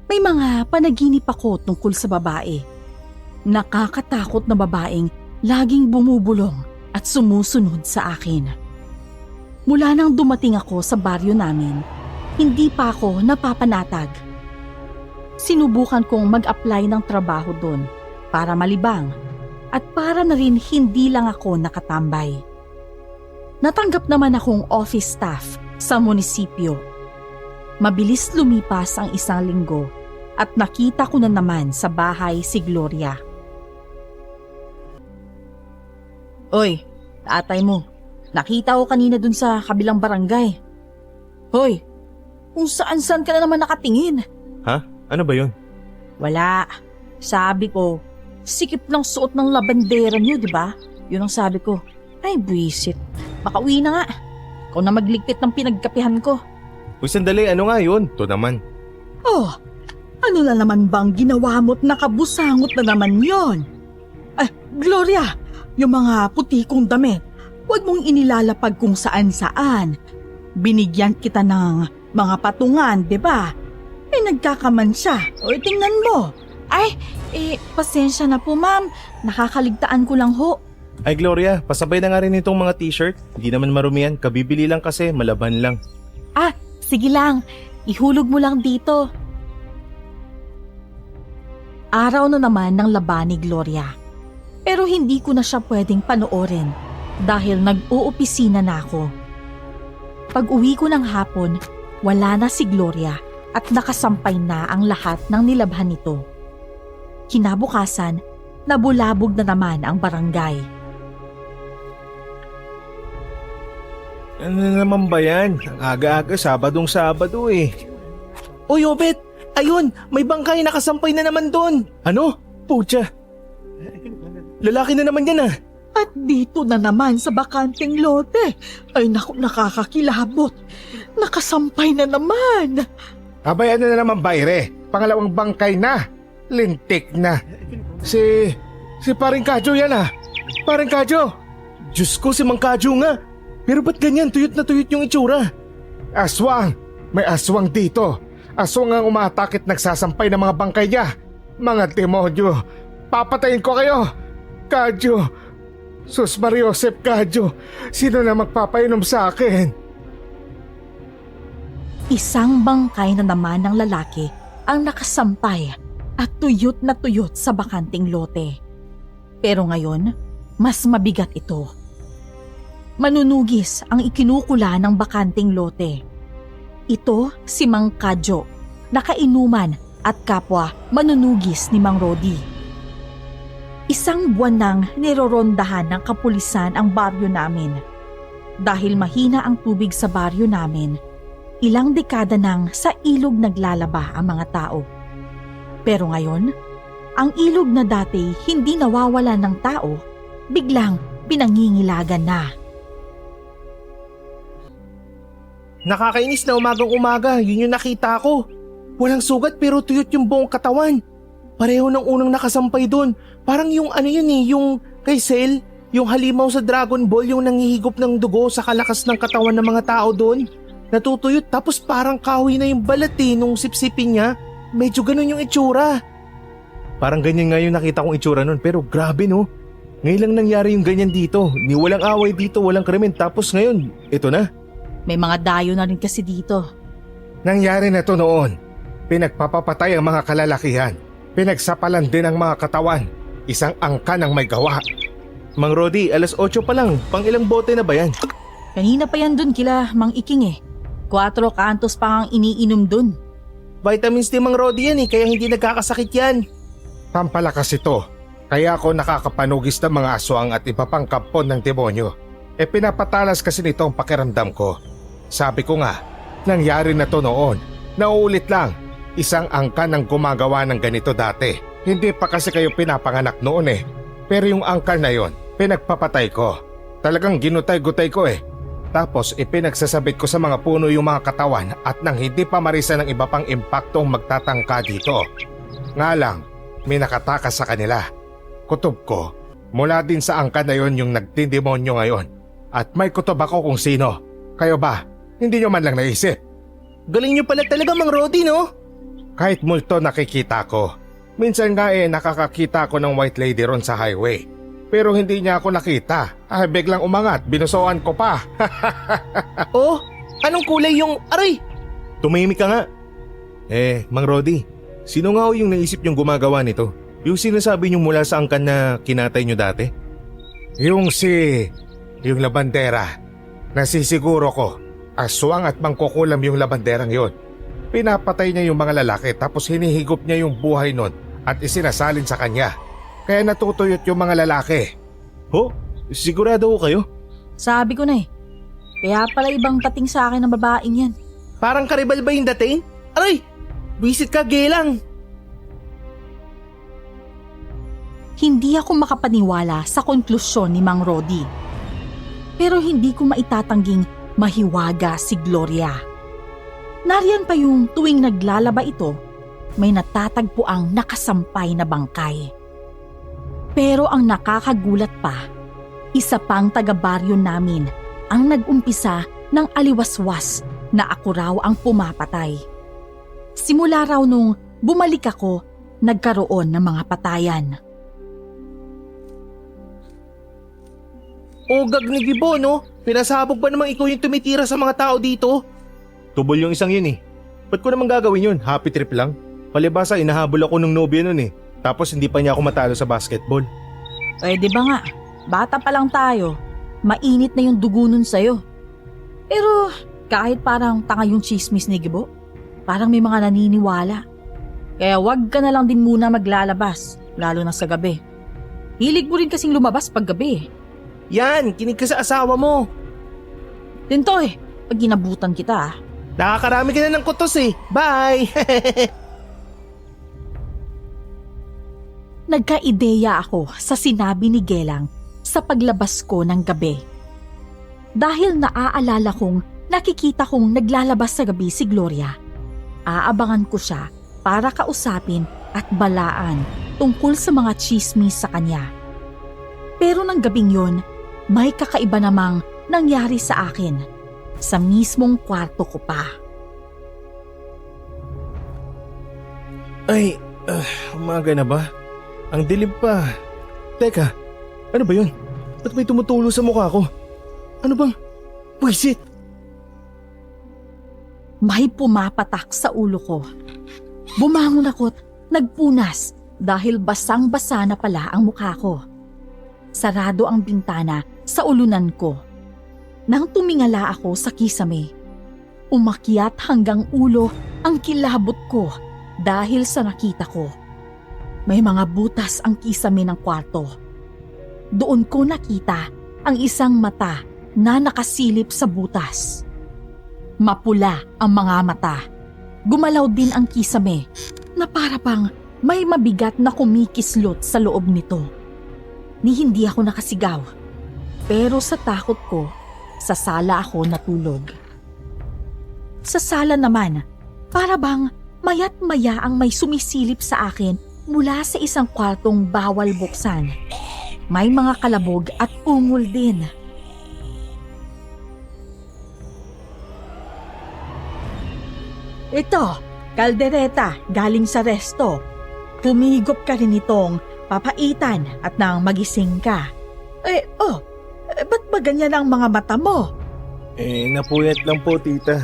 May mga panaginip ako tungkol sa babae. Nakakatakot na babaeng laging bumubulong at sumusunod sa akin. Mula nang dumating ako sa baryo namin, hindi pa ako napapanatag. Sinubukan kong mag-apply ng trabaho doon para malibang at para na rin hindi lang ako nakatambay. Natanggap naman akong office staff sa munisipyo. Mabilis lumipas ang 1 linggo at nakita ko na naman sa bahay si Gloria. Oy, tatay mo. Nakita ko kanina dun sa kabilang barangay. Hoy, kung saan-saan ka na naman nakatingin. Ha? Ano ba yun? Wala. Sabi ko, sikip lang suot ng labandera niyo, di ba? Yun ang sabi ko. Ay, buwisit. Baka uwi na nga. Ikaw na magligpit ng pinagkapihan ko. Uy, sandali. Ano nga yun? Ito naman. Oh, ano na naman bang ginawa mo't nakabusangot na naman yon? Ay, Gloria, yung mga puti kong damit, huwag mong inilalapag kung saan-saan. Binigyan kita ng mga patungan, di ba? Nagkakaman siya. O, tingnan mo. Ay, pasensya na po ma'am. Nakakaligtaan ko lang ho. Ay, Gloria, pasabay na nga rin itong mga t-shirt. Hindi naman marumi yan. Kabibili lang kasi, malaban lang. Ah, sige lang. Ihulog mo lang dito. Araw na naman ng laban ni Gloria. Pero hindi ko na siya pwedeng panoorin dahil nag-uopisina na ako. Pag uwi ko ng hapon, wala na si Gloria at nakasampay na ang lahat ng nilabhan nito. Kinabukasan, nabulabog na naman ang barangay. Ano naman ba yan? Ang aga-aga, Sabado eh. Uy, Obet! Ayun! May bangkay nakasampay na naman doon! Ano? Pucha! Lalaki na naman yan ah! At dito na naman sa bakanting lote. Ay naku, nakakakilabot. Nakasampay na naman. Abay, ano na naman, Bayre? Pangalawang bangkay na. Lintik na. Si Paring Kadyo yan ah. Paring Kadyo. Diyos ko, si Mang Kadyo nga! Pero ba't ganyan? Tuyot na tuyot yung itsura. Aswang! May aswang dito. Aswang ang umatakit nagsasampay ng mga bangkay niya. Mga demonyo, papatayin ko kayo. Kadyo, Sus Mariosep Kadyo, sino na magpapainom sa akin? Isang bangkay na naman ng lalaki ang nakasampay at tuyot na tuyot sa bakanting lote. Pero ngayon, mas mabigat ito. Manunugis ang ikinukula ng bakanting lote. Ito si Mang Kadyo, nakainuman at kapwa manunugis ni Mang Rodi. Isang buwan nang nirorondahan ng kapulisan ang baryo namin. Dahil mahina ang tubig sa baryo namin, ilang dekada nang sa ilog naglalaba ang mga tao. Pero ngayon, ang ilog na dati hindi nawawalan ng tao, biglang pinangingilagan na. Nakakainis na umagang-umaga, yun yung nakita ko. Walang sugat pero tuyot yung buong katawan. Pareho ng unang nakasampay doon. Parang yung ano yun eh, yung kay Cell, yung halimaw sa Dragon Ball, yung nangihigop ng dugo sa kalakas ng katawan ng mga tao doon. Natutuyot tapos parang kahoy na yung balat eh nung sipsipin niya. medyo ganun yung itsura. Parang ganyan nga yung nakita kong itsura nun, pero grabe no. Ngayon lang nangyari yung ganyan dito. Ni walang away dito, walang krimen, tapos ngayon, ito na. May mga dayo na rin kasi dito. Nangyari na to noon. Pinagpapapatay ang mga kalalakihan. Pinagsapalan din ang mga katawan. Isang angkan ang may gawa. Mang Rodi, alas 8 pa lang, pang ilang bote na ba yan? Kanina pa yan dun kila Mang Iking eh. 4 kantos pa ang iniinom dun. Vitamins ni Mang Rodi yan kaya hindi nagkakasakit yan. Pampalakas ito. Kaya ako nakakapanugis ng mga aswang at iba pang kampon ng demonyo. Pinapatalas kasi nito ang pakiramdam ko. Sabi ko nga, nangyari na to noon. Nauulit lang. Isang angkan ang gumagawa ng ganito dati. Hindi pa kasi kayo pinapanganak noon Pero yung angkan na yon, pinagpapatay ko. Talagang ginutay-gutay ko Tapos ipinagsasabit ko sa mga puno yung mga katawan at nang hindi pa marisan ng iba pang impaktong magtatangka dito. Nga lang, may nakatakas sa kanila. Kutob ko, mula din sa angkan na yon yung nagtindemonyo ngayon. At may kutob ako kung sino. Kayo ba? Hindi nyo man lang naisip. Galing nyo pala talaga Mang Rodi no? Kahit multo nakikita ko. Minsan nga nakakakita ko ng white lady ron sa highway. Pero hindi niya ako nakita. Biglang umangat, binusoan ko pa. Oh, anong kulay yung aray? Tumahimik ka nga. Mang Rodi, sino nga ho yung naisip yung gumagawa nito? Yung sinasabi niyo mula sa angkan na kinatay niyo dati? Yung labandera. Nasisiguro ko, aswang at mangkukulam yung labanderang yon. Pinapatay niya yung mga lalaki tapos hinihigop niya yung buhay nun at isinasalin sa kanya. Kaya natutuyot yung mga lalaki. Ho? Sigurado ho kayo? Sabi ko na eh. Kaya pala ibang dating sa akin ng babaeng yan. Parang karibal ba yung dating? Aray, visit ka Gelang. Hindi ako makapaniwala sa konklusyon ni Mang Rodi. Pero hindi ko maitatangging mahiwaga si Gloria. Nariyan pa yung tuwing naglalaba ito, may natatagpo ang nakasampay na bangkay. Pero ang nakakagulat pa, isa pang taga-baryo namin ang nag-umpisa ng aliwaswas na ako raw ang pumapatay. Simula raw nung bumalik ako, nagkaroon ng mga patayan. Ogag ni Gibo no? Pinasabog ba namang ikaw yung tumitira sa mga tao dito? Tubol yung isang yun Ba't ko naman gagawin yun? Happy trip lang. Palibasa, inahabol ako ng nobya nun Tapos hindi pa niya ako matalo sa basketball. Pwede ba nga? Bata pa lang tayo. Mainit na yung dugo nun sa'yo. Pero kahit parang tanga yung chismis ni Gibo, parang may mga naniniwala. Kaya wag ka na lang din muna maglalabas, lalo na sa gabi. Hilig mo rin kasing lumabas pag gabi. Yan, kinig ka sa asawa mo. Tintoy, pag ginabutan kita Nakakarami ka na ng kutos Bye! Nagka-ideya ako sa sinabi ni Gelang sa paglabas ko ng gabi. Dahil naaalala kong nakikita kong naglalabas sa gabi si Gloria, aabangan ko siya para kausapin at balaan tungkol sa mga chismis sa kanya. Pero ng gabing yon, may kakaiba namang nangyari sa akin sa mismong kwarto ko pa. Ay, umaga na ba? Ang dilim pa. Teka, ano ba yun? Ba't may tumutulo sa mukha ko? Ano bang? Buisit! May pumapatak sa ulo ko. Bumangon ako't nagpunas dahil basang-basa na pala ang mukha ko. Sarado ang bintana sa ulunan ko. Nang tumingala ako sa kisame, umakyat hanggang ulo ang kilabot ko dahil sa nakita ko. May mga butas ang kisame ng kwarto. Doon ko nakita ang isang mata na nakasilip sa butas. Mapula ang mga mata. Gumalaw din ang kisame na para bang may mabigat na kumikislot sa loob nito. Hindi ako nakasigaw. Pero sa takot ko, sa sala ako natulog. Sa sala naman, para bang mayat maya ang may sumisilip sa akin mula sa isang kwartong bawal buksan. May mga kalabog at ungol din. Ito, kaldereta galing sa resto. Humigop ka rin itong papaitan at nang magising ka. Ba't ba ganyan ang mga mata mo? Napuyat lang po, tita.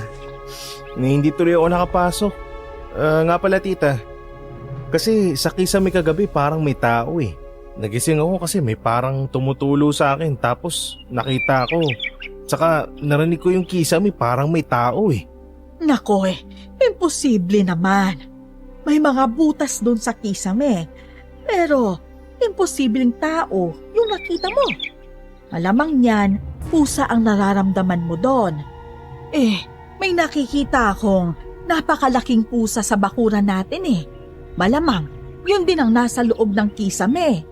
Hindi tuloy ako nakapasok. Nga pala, tita. Kasi sa kisame kagabi parang may tao eh. Nagising ako kasi may parang tumutulo sa akin tapos nakita ko. Tsaka narinig ko yung kisame parang may tao eh. Nako imposible naman. May mga butas doon sa kisame. Pero imposibleng tao yung nakita mo. Malamang niyan, pusa ang nararamdaman mo doon. May nakikita akong napakalaking pusa sa bakuran natin eh. Malamang, yun din ang nasa loob ng kisame.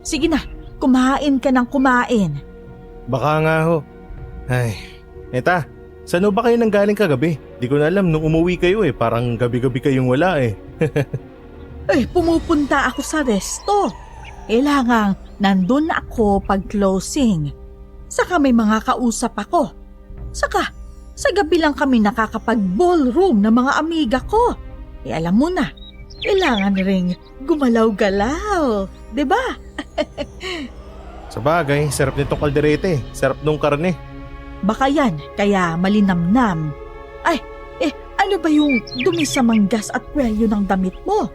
Sige na, kumain ka ng kumain. Baka nga ho. Ay, eta, saan ho ba kayo nanggaling kagabi? Di ko na alam nung umuwi kayo eh, parang gabi-gabi kayong wala eh. Pumupunta ako sa resto. Kailangang nandun ako pag closing. Saka may mga kausap ako. Saka, sa gabi lang kami nakakapag-ballroom ng mga amiga ko. Alam mo na, kailangan ring gumalaw-galaw, 'di ba? Sa bagay, sarap nitong kalderete. Sarap nung karne. Baka yan, kaya malinamnam. Ano ba yung dumi sa manggas at kwelyo ng damit mo?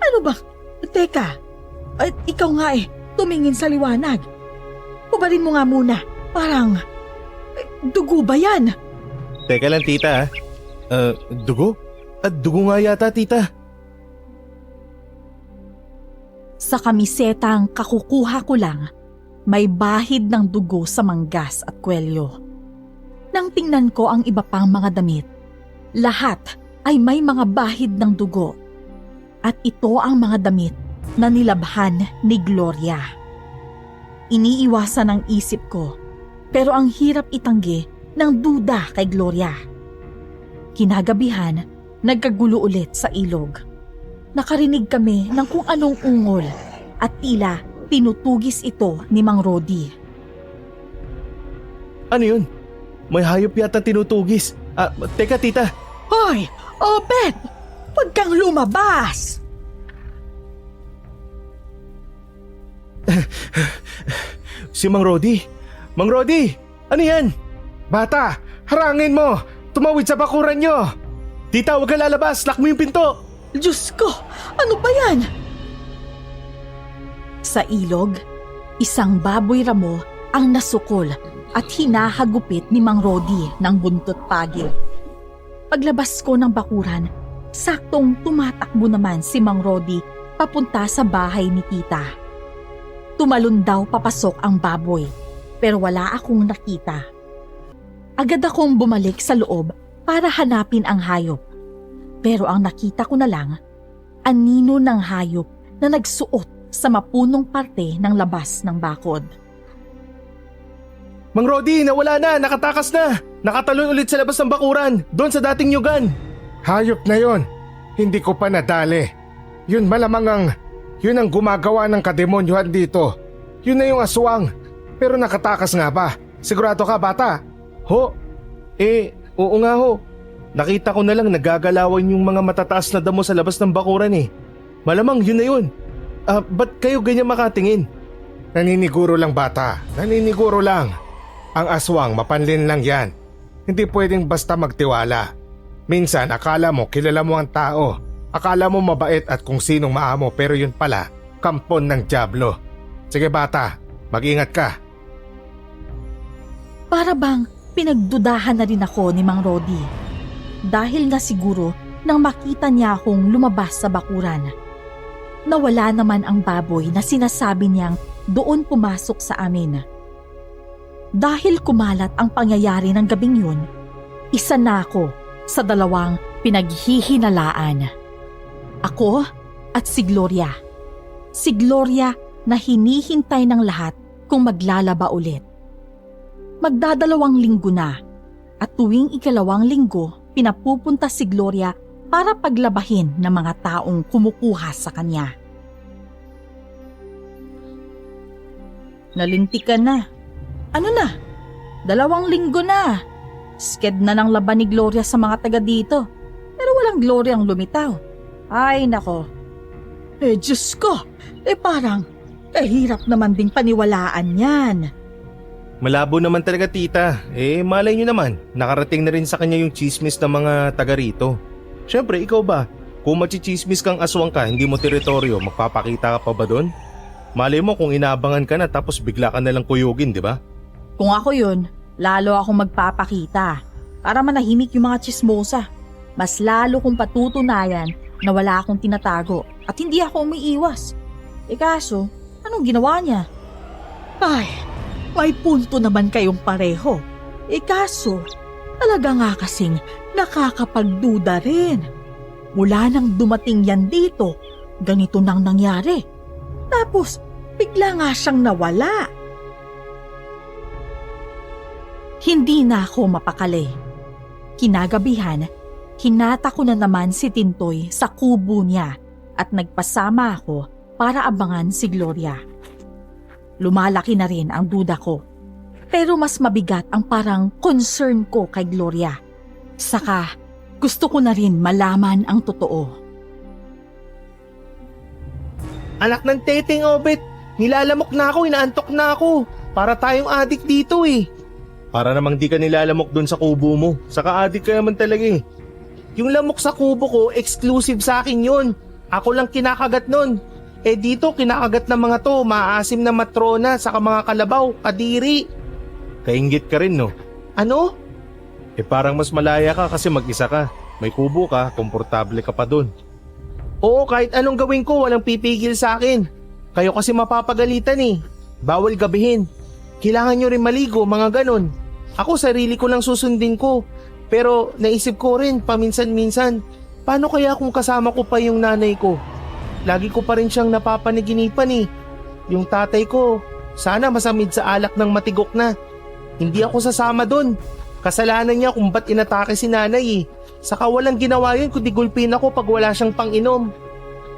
Ano ba? Teka, ikaw nga tumingin sa liwanag. Ubarin mo nga muna, parang dugo ba yan? Teka lang, tita. Dugo? Dugo nga yata, tita. Sa kamisetang kakukuha ko lang, may bahid ng dugo sa manggas at kwelyo. Nang tingnan ko ang iba pang mga damit, lahat ay may mga bahid ng dugo. At ito ang mga damit na nilabhan ni Gloria. Iniiwasan ang isip ko, pero ang hirap itanggi ng duda kay Gloria. Kinagabihan, nagkagulo ulit sa ilog. Nakarinig kami ng kung anong ungol at tila tinutugis ito ni Mang Rodi. Ano yun? May hayop yata tinutugis. Teka, tita. Hoy! Obet! Huwag kang lumabas! Si Mang Rodi. Mang Rodi! Ano yan? Bata, harangin mo! Tumawid sa bakuran nyo! Tita, huwag kang lalabas. Lock mo yung pinto. Diyos ko! Ano ba yan? Sa ilog, isang baboy ramo ang nasukol at hinahagupit ni Mang Rodi ng buntot pagil. Paglabas ko ng bakuran, saktong tumatakbo naman si Mang Rodi papunta sa bahay ni tita. Tumalon daw papasok ang baboy, pero wala akong nakita. Agad akong bumalik sa loob para hanapin ang hayop. Pero ang nakita ko na lang, anino ng hayop na nagsuot sa mapunong parte ng labas ng bakod. Mang Rodi, nawala na. Nakatakas na. Nakatalon ulit sa labas ng bakuran. Doon sa dating nyugan. Hayop na yon. Hindi ko pa nadali. Yun malamang yun ang gumagawa ng kademonyohan dito. Yun na yung aswang. Pero nakatakas nga ba? Sigurado ka, bata? Ho? Oo nga ho. Nakita ko na lang nagagalawan yung mga matataas na damo sa labas ng bakuran eh. Malamang yun na yun. Ba't kayo ganyan makatingin? Naniniguro lang, bata. Naniniguro lang. Ang aswang mapanlin lang yan. Hindi pwedeng basta magtiwala. Minsan akala mo kilala mo ang tao. Akala mo mabait at kung sinong maamo pero yun pala, kampon ng dyablo. Sige bata, mag-ingat ka. Para bang pinagdudahan na rin ako ni Mang Rodi. Dahil nga siguro nang makita niya akong lumabas sa bakuran. Nawala naman ang baboy na sinasabi niyang doon pumasok sa amin. Dahil kumalat ang pangyayari ng gabing yun, isa na ako sa dalawang pinaghihinalaan. Ako at si Gloria. Si Gloria na hinihintay ng lahat kung maglalaba ulit. Magdadalawang linggo na at tuwing ikalawang linggo pinapupunta si Gloria para paglabahin ng mga taong kumukuha sa kanya. Nalintikan na. Ano na? 2 linggo na. Sked na ng laban ni Gloria sa mga taga dito. Pero walang Parang Gloria ang lumitaw. Ay nako, Diyos ko, parang, hirap naman ding paniwalaan yan. Malabo naman talaga tita. Malay nyo naman, nakarating na rin sa kanya yung chismis ng mga taga rito. Siyempre, ikaw ba? Kung machichismis kang aswang ka, hindi mo teritoryo, magpapakita ka pa ba doon? Malay mo kung inaabangan ka na tapos bigla ka nalang kuyugin, di ba? kung ako yun, lalo akong magpapakita para manahimik yung mga chismosa. Mas lalo kong patutunayan na wala akong tinatago at hindi ako umiiwas. Kaso, anong ginawa niya? Ay, may punto naman kayong pareho. Kaso, talaga nga kasing nakakapagduda rin. Mula nang dumating yan dito, ganito nang nangyari. Tapos, bigla nga siyang nawala. Hindi na ako mapakali. Kinagabihan, hinata ko na naman si Tintoy sa kubo niya at nagpasama ako para abangan si Gloria. Lumalaki na rin ang duda ko. Pero mas mabigat ang parang concern ko kay Gloria. Saka, gusto ko na rin malaman ang totoo. Anak ng teteng, Obet. Nilalamok na ako, inaantok na ako. Para tayong adik dito eh. Para namang di ka nilalamok doon sa kubo mo. Saka adik ka naman talaga eh. Yung lamok sa kubo ko, exclusive sa akin yun. Ako lang kinakagat nun. Dito, kinakagat ng mga to, maasim na matrona, saka mga kalabaw, kadiri. Kainggit ka rin no? Ano? Parang mas malaya ka kasi mag-isa ka. May kubo ka, komportable ka pa doon. Oo, kahit anong gawin ko, walang pipigil sa akin. Kayo kasi mapapagalitan eh. Bawal gabihin. Kailangan nyo rin maligo, mga ganon. Ako, sarili ko lang susundin ko. Pero naisip ko rin, paminsan-minsan, paano kaya kung kasama ko pa yung nanay ko? Lagi ko pa rin siyang napapanaginipan eh. Yung tatay ko, sana masamid sa alak ng matigok na. Hindi ako sasama dun. Kasalanan niya kung ba't inatake si nanay eh. Saka walang ginawa yun kundi gulpin ako pag wala siyang pang-inom.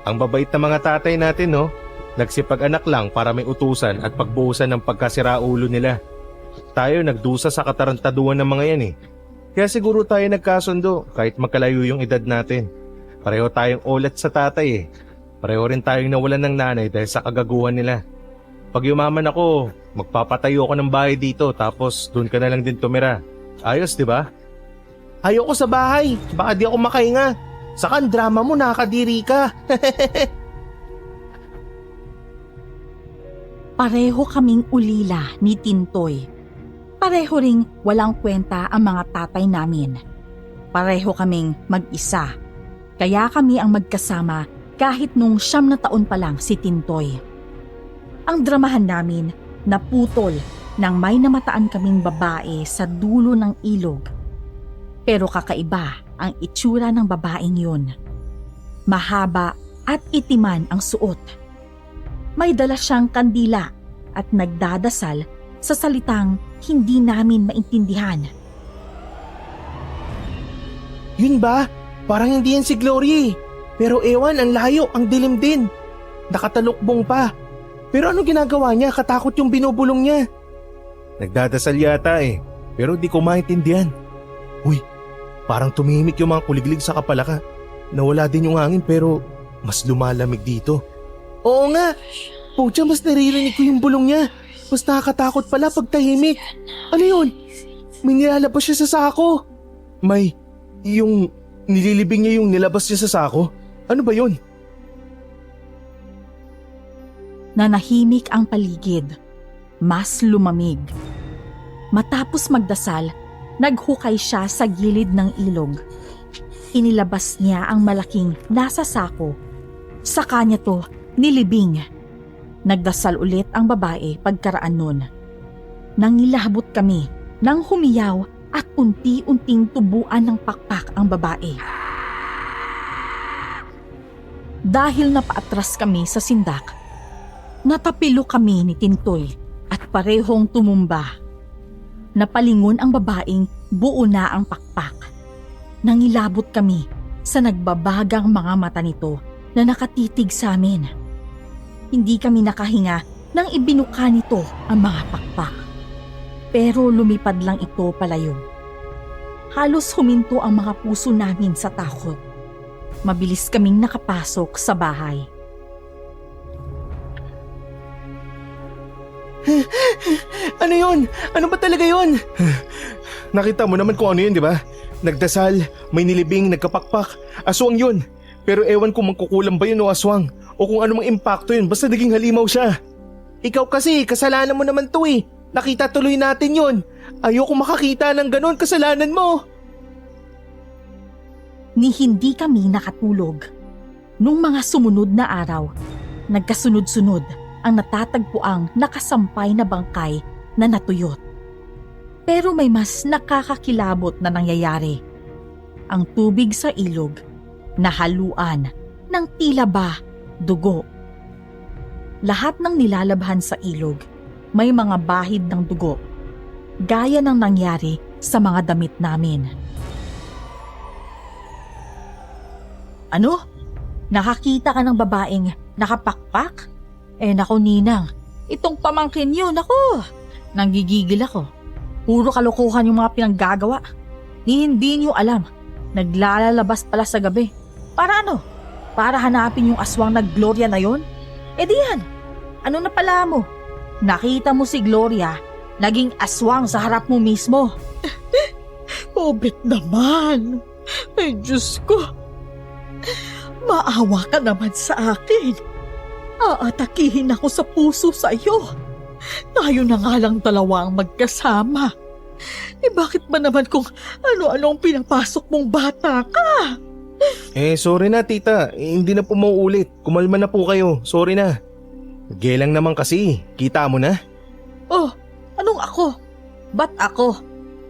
Ang babait na mga tatay natin no? Nagsipag-anak lang para may utusan at pagbuhusan ng pagkasiraulo nila. Tayo nagdusa sa katarantaduhan ng mga yan eh. Kaya siguro tayo nagkasundo kahit magkalayo yung edad natin. Pareho tayong ulat sa tatay eh. Pareho rin tayong nawalan ng nanay dahil sa kagaguhan nila. Pag yumaman ako, magpapatayo ako ng bahay dito tapos doon ka na lang din tumira. Ayos, di ba? Ayoko sa bahay, baka di ako makahinga. Saka ang drama mo, nakakadiri ka. Pareho kaming ulila ni Tintoy. Pareho ring walang kwenta ang mga tatay namin. Pareho kaming mag-isa. Kaya kami ang magkasama kahit nung 9 na taon pa lang si Tintoy. Ang dramahan namin naputol nang may namataan kaming babae sa dulo ng ilog. Pero kakaiba ang itsura ng babaeng yun. Mahaba at itiman ang suot. May dala siyang kandila at nagdadasal sa salitang hindi namin maintindihan. Yun ba? Parang hindi yan si Glory. Pero ewan, ang layo, ang dilim din. Nakatalukbong pa. Pero ano ginagawa niya? Katakot yung binubulong niya. Nagdadasal yata eh. Pero di ko maintindihan. Uy, parang tumihimik yung mga kuliglig sa kapalaka. Nawala din yung hangin pero mas lumalamig dito. Oo nga. Pucha, mas naririnig ko yung bulong niya. Mas nakakatakot pala pag tahimik. Ano yun? May nilalabas siya sa sako. Yung nililibing niya yung nilabas niya sa sako? Ano ba yun? Nanahimik ang paligid. Mas lumamig. Matapos magdasal, naghukay siya sa gilid ng ilog. Inilabas niya ang malaking nasa sako. Sa kanya to, nilibing. Nagdasal ulit ang babae pagkaraan nun. Nangilabot kami nang humiyaw at unti-unting tubuan ng pakpak ang babae. Dahil napaatras kami sa sindak, natapilo kami ni Tintoy at parehong tumumba. Napalingon ang babaeng buo na ang pakpak. Nangilabot kami sa nagbabagang mga mata nito na nakatitig sa amin. Hindi kami nakahinga nang ibinuka nito ang mga pakpak. Pero lumipad lang ito palayo. Halos huminto ang mga puso namin sa takot. Mabilis kaming nakapasok sa bahay. Ano yun? Ano ba talaga yun? Nakita mo naman kung ano yun, di ba? Nagdasal, may nilibing, nagkapakpak. Aswang yun. Pero ewan kung magkukulam ba yun o aswang. O kung anumang impacto yun, basta naging halimaw siya. Ikaw kasi, kasalanan mo naman to eh. Nakita tuloy natin yun. Ayoko makakita ng ganon, kasalanan mo. Ni hindi kami nakatulog. Nung mga sumunod na araw, nagkasunod-sunod ang natatagpuang nakasampay na bangkay na natuyot. Pero may mas nakakakilabot na nangyayari. Ang tubig sa ilog nahaluan ng tila ba dugo. Lahat ng nilalabhan sa ilog may mga bahid ng dugo, gaya ng nangyari sa mga damit namin. Ano? Nakakita ka ng babaeng nakapakpak? Naku ninang, itong pamangkin yun, naku! Nanggigigil ako. Puro kalokohan yung mga pinaggagawa. Hindi niyo alam, naglalabas pala sa gabi. Para ano? Para hanapin yung aswang na Gloria na yon? Diyan, ano na pala mo? Nakita mo si Gloria, naging aswang sa harap mo mismo. Obet naman. Ay, Diyos ko. Maawa ka naman sa akin. Aatakihin ako sa puso sa iyo. Tayo na nga lang dalawa ang magkasama. Bakit ba naman kung ano-ano ang pinapasok mong bata ka? Sorry na tita, hindi na po mauulit. Kumalma na po kayo, sorry na. Gelang naman kasi, kita mo na. Oh, anong ako? Ba't ako?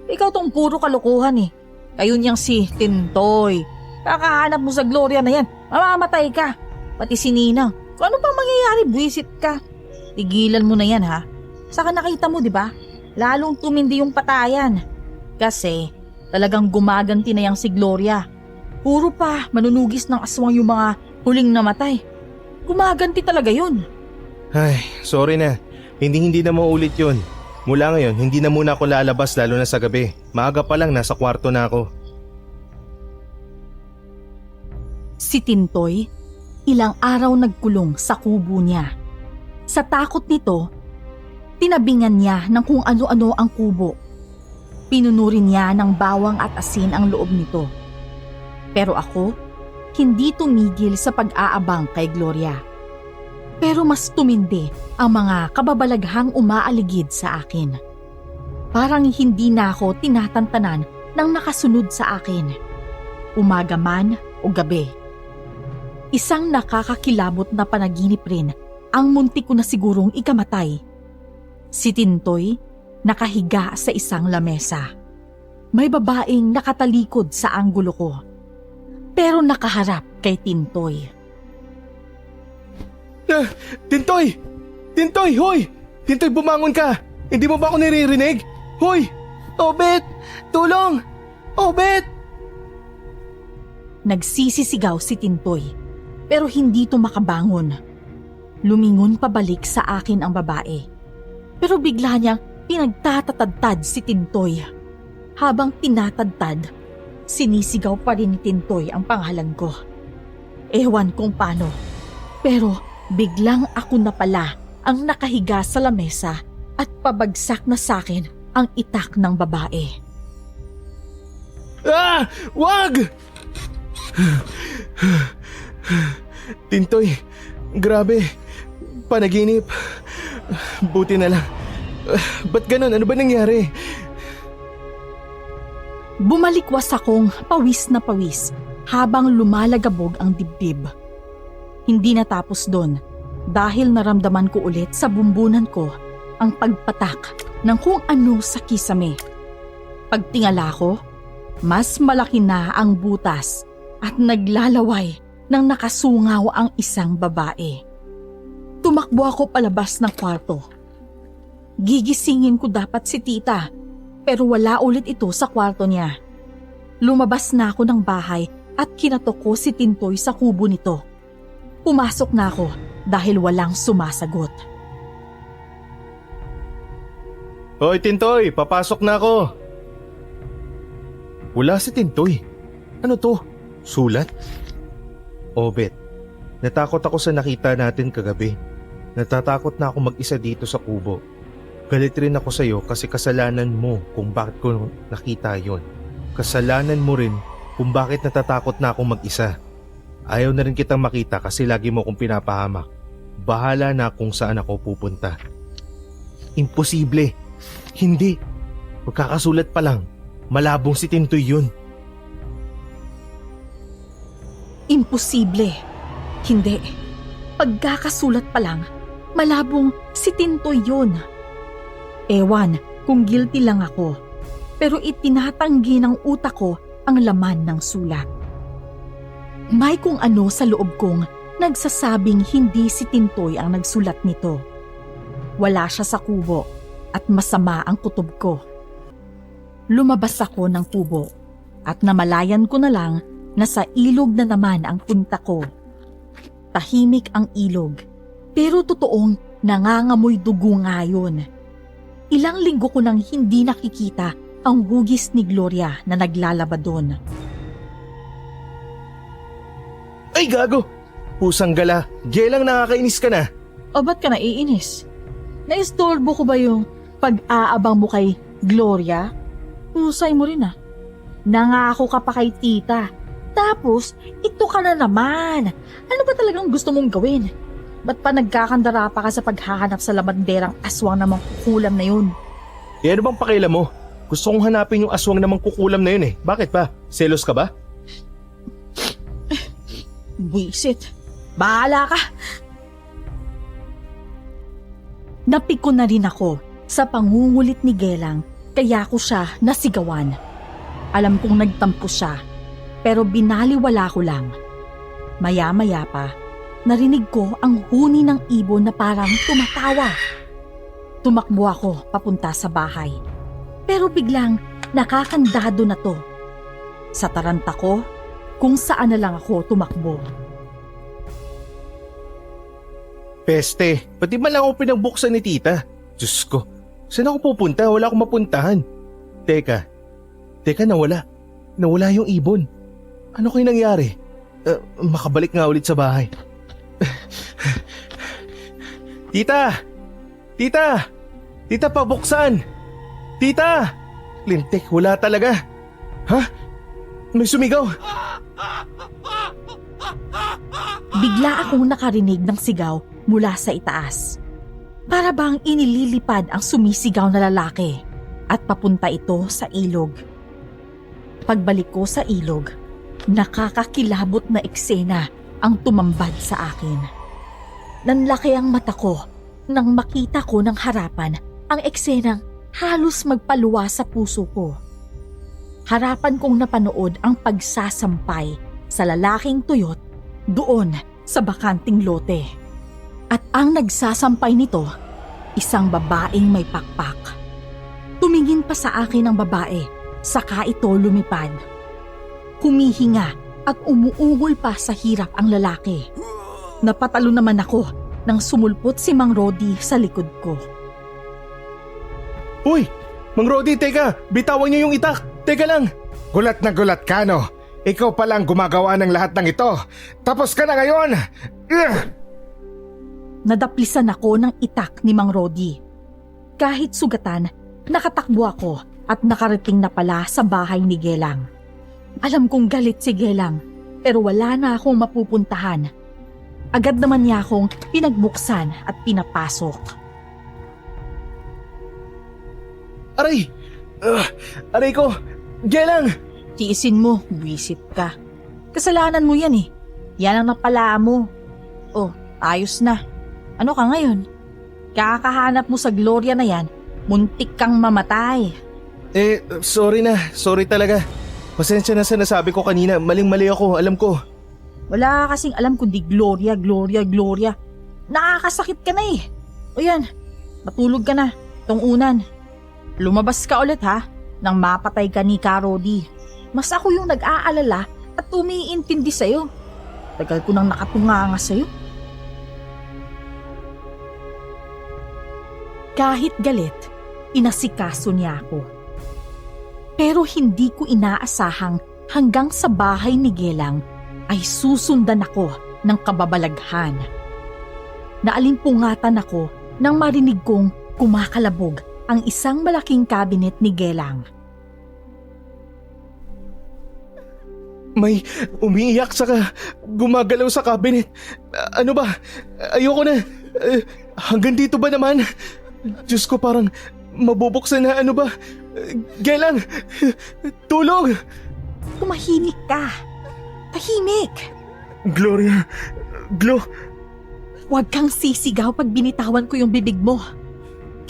Ikaw tong puro kalokohan eh. Kayo niyang si Tintoy. Kakahanap mo sa Gloria na yan, mamamatay ka. Pati si Ninang. Kung ano pang mangyayari, buwisit ka. Tigilan mo na yan ha. Saka nakita mo, di ba? Lalong tumindi yung patayan. Kasi talagang gumaganti na yang si Gloria. Puro pa manunugis ng aswang yung mga huling namatay. Gumaganti talaga yun. Ay, sorry na. Hindi na mauulit yun. Mula ngayon, hindi na muna ako lalabas lalo na sa gabi. Maaga pa lang nasa kwarto na ako. Si Tintoy, ilang araw nagkulong sa kubo niya. Sa takot nito, tinabingan niya ng kung ano-ano ang kubo. Pinunurin niya ng bawang at asin ang loob nito. Pero ako, hindi tumigil sa pag-aabang kay Gloria. Pero mas tumindi ang mga kababalaghang umaaligid sa akin. Parang hindi na ako tinatantanan ng nakasunod sa akin. Umaga man o gabi. Isang nakakakilabot na panaginip rin ang muntik ko na sigurong ikamatay. Si Tintoy nakahiga sa isang lamesa. May babaeng nakatalikod sa anggulo ko. Pero nakaharap kay Tintoy. Tintoy! Tintoy, hoy! Tintoy, bumangon ka! Hindi mo ba ako naririnig? Hoy! Obet! Tulong! Obet! Nagsisisigaw si Tintoy, pero hindi to makabangon. Lumingon pabalik sa akin ang babae. Pero bigla niyang pinagtatatadtad si Tintoy. Habang tinatadtad, sinisigaw pa rin ni Tintoy ang pangalan ko. Ewan kung paano, pero biglang ako na pala ang nakahiga sa lamesa at pabagsak na sakin ang itak ng babae. Ah! Wag! Tintoy, grabe. Panaginip. Buti na lang. Ba't ganun? Ano ba nangyari? Bumalikwas akong pawis na pawis habang lumalagabog ang dibdib. Hindi natapos doon dahil naramdaman ko ulit sa bumbunan ko ang pagpatak ng kung ano sa kisame. Pagtingala ko, mas malaki na ang butas at naglalaway nang nakasungaw ang isang babae. Tumakbo ako palabas ng kwarto. Gigisingin ko dapat si tita pero wala ulit ito sa kwarto niya. Lumabas na ako ng bahay at kinatok ko si Tintoy sa kubo nito. Pumasok na ako dahil walang sumasagot. Hoy Tintoy, papasok na ako. Wala si Tintoy. Ano to? Sulat? Obet, natakot ako sa nakita natin kagabi. Natatakot na ako mag-isa dito sa kubo. Galit rin ako sa'yo kasi kasalanan mo kung bakit ko nakita yon. Kasalanan mo rin kung bakit natatakot na akong mag-isa. Ayaw na rin kitang makita kasi lagi mo akong pinapahamak. Bahala na kung saan ako pupunta. Imposible. Hindi. Magkakasulat pa lang. Malabong si Tintoy yun. Imposible. Hindi. Pagkakasulat pa lang, malabong si Tintoy yun. Ewan kung guilty lang ako, pero itinatanggi ng utak ko ang laman ng sulat. May kung ano sa loob kong nagsasabing hindi si Tintoy ang nagsulat nito. Wala siya sa kubo at masama ang kutob ko. Lumabas ako ng kubo at namalayan ko na lang na sa ilog na naman ang punta ko. Tahimik ang ilog, pero totoong nangangamoy dugo nga yun. Ilang linggo ko nang hindi nakikita ang hugis ni Gloria na naglalaba doon. Ay gago! Pusang gala, Gelang nakakainis ka na. O ba't ka naiinis? Naistorbo ko ba yung pag-aabang mo kay Gloria? Husay mo rin ah. Nangako ka pa kay tita. Tapos, ito ka na naman. Ano ba talagang gusto mong gawin? Ba't pa nagkakandara pa ka sa paghahanap sa labanderang aswang namang kukulam na yun? Eh ano bang pakialam mo? Gusto kong hanapin yung aswang namang kukulam na yun eh. Bakit pa? Selos ka ba? Buisit. Bahala ka. Napiko na rin ako sa pangungulit ni Gelang kaya ko siya nasigawan. Alam kong nagtampo siya pero binaliwala ko lang. Maya-maya pa, narinig ko ang huni ng ibon na parang tumatawa. Tumakbo ako papunta sa bahay. Pero biglang nakakandado na to. Sa taranta ko, kung saan na lang ako tumakbo. Peste, pati man lang ako pinagbuksan ni tita. Diyos ko, saan ako pupunta? Wala akong mapuntahan. Teka, nawala. Nawala yung ibon. Ano kayo nangyari? Makabalik nga ulit sa bahay. Tita! Tita! Tita, pabuksan! Tita! Lintik, wala talaga. Ha? May sumigaw. Bigla akong nakarinig ng sigaw mula sa itaas. Para bang inililipad ang sumisigaw na lalaki at papunta ito sa ilog. Pagbalik ko sa ilog, nakakakilabot na eksena ang tumambad sa akin. Nanlaki ang mata ko nang makita ko ng harapan ang eksenang halos magpaluwa sa puso ko. Harapan kong napanood ang pagsasampay sa lalaking tuyot doon sa bakanting lote. At ang nagsasampay nito, isang babaeng may pakpak. Tumingin pa sa akin ang babae, saka ito lumipad. Humihinga at umuugol pa sa hirap ang lalaki. Napatalo naman ako nang sumulpot si Mang Rodi sa likod ko. Uy! Mang Rodi, teka! Bitawan niyo yung itak! Teka lang! Gulat na gulat ka, no? Ikaw palang gumagawa ng lahat ng ito. Tapos ka na ngayon! Nadaplisan ako ng itak ni Mang Rodi. Kahit sugatan, nakatakbo ako at nakarating na pala sa bahay ni Gelang. Alam kong galit si Gelang, pero wala na akong mapupuntahan. Agad naman niya akong pinagbuksan at pinapasok. Aray! Aray ko! Gelang! Tiisin mo, wisit ka. Kasalanan mo yan eh. Yan ang napala mo. Oh, ayos na. Ano ka ngayon? Kakahanap mo sa Gloria na yan, muntik kang mamatay. Sorry na. Sorry talaga. Pasensya na sa nasabi ko kanina. Maling-mali ako, alam ko. Wala kasing alam kundi Gloria, Gloria, Gloria. Nakakasakit ka na eh. O yan, matulog ka na. Tong unan. Lumabas ka ulit ha, nang mapatay ka ni Karodi. Mas ako yung nag-aalala at umiintindi sa'yo. Tagal ko nang nakatunganga sa'yo. Kahit galit, inasikaso niya ako. Pero hindi ko inaasahang hanggang sa bahay ni Gelang, ay susundan ako ng kababalaghan. Naalimpungatan ako nang marinig kong kumakalabog ang isang malaking kabinet ni Gelang. May umiiyak saka gumagalaw sa cabinet. Ano ba? Ayoko na. Hanggang dito ba naman? Diyos ko, parang mabubuksan na. Ano ba? Gelang! Tulong! Tumahimik ka. Tahimik. Gloria! Huwag kang sisigaw pag binitawan ko yung bibig mo.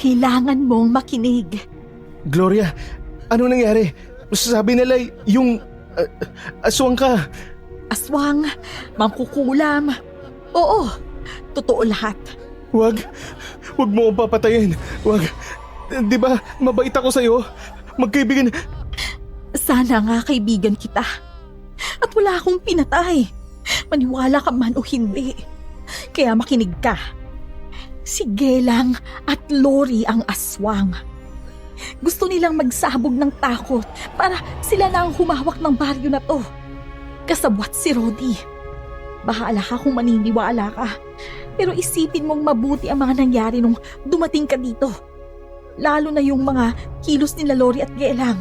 Kailangan mong makinig. Gloria, ano nangyari? Sabi nila yung aswang ka. Aswang, mangkukulam. Oo, totoo lahat. Wag mo akong papatayin. Wag. Di ba, mabait ako sa'yo? Magkaibigan. Sana nga kaibigan kita. At wala akong pinatay. Maniwala ka man o hindi. Kaya makinig ka. Si Gelang at Lori ang aswang. Gusto nilang magsabog ng takot para sila na ang humawak ng baryo na to. Kasabwat si Rodi. Bahala ka kung maniniwala ka. Pero isipin mong mabuti ang mga nangyari nung dumating ka dito. Lalo na yung mga kilos nila Lori at Gelang.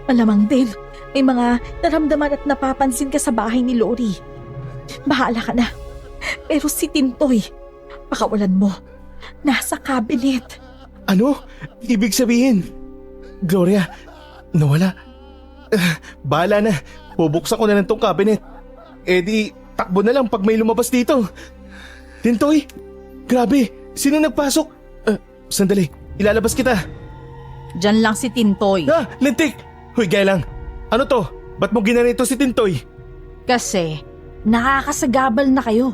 Malamang din, may mga naramdaman at napapansin ka sa bahay ni Lori. Bahala ka na. Pero si Tintoy, pakawalan mo, nasa cabinet. Ano? Ibig sabihin? Gloria, nawala. Bahala na. Bubuksan ko na lang tong cabinet. Eh di, takbo na lang pag may lumabas dito. Tintoy, grabe. Sino nagpasok? Sandali, ilalabas kita. Diyan lang si Tintoy. Lintik! Huy, Gelang. Ano to? Ba't mo ginanito si Tintoy? Kasi nakakasagabal na kayo.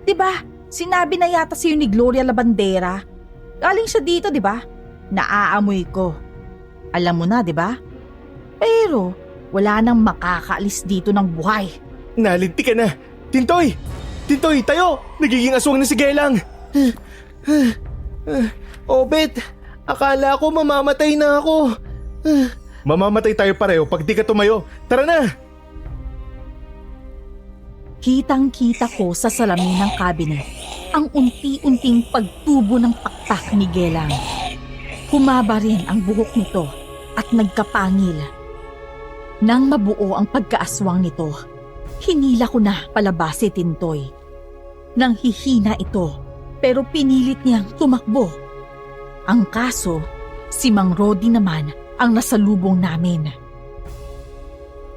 'Di ba? Sinabi na yata sa'yo ni Gloria Labandera. Galing siya dito, 'di ba? Naaamoy ko. Alam mo na, 'di ba? Pero wala nang makakaalis dito ng buhay. Nalintik ka na. Tintoy! Tintoy, tayo! Nagiging aswang na si Gelang. Obet, akala ko mamamatay na ako. Mamamatay tayo pareho pag di ka tumayo. Tara na! Kitang-kita ko sa salamin ng cabinet ang unti-unting pagtubo ng pakpak ni Gelang. Humaba rin ang buhok nito at nagkapangil. Nang mabuo ang pagkaaswang nito, hinila ko na palabas si Tintoy. Nang hihina ito, pero pinilit niyang tumakbo. Ang kaso, si Mang Rodi naman ang nasalubong namin.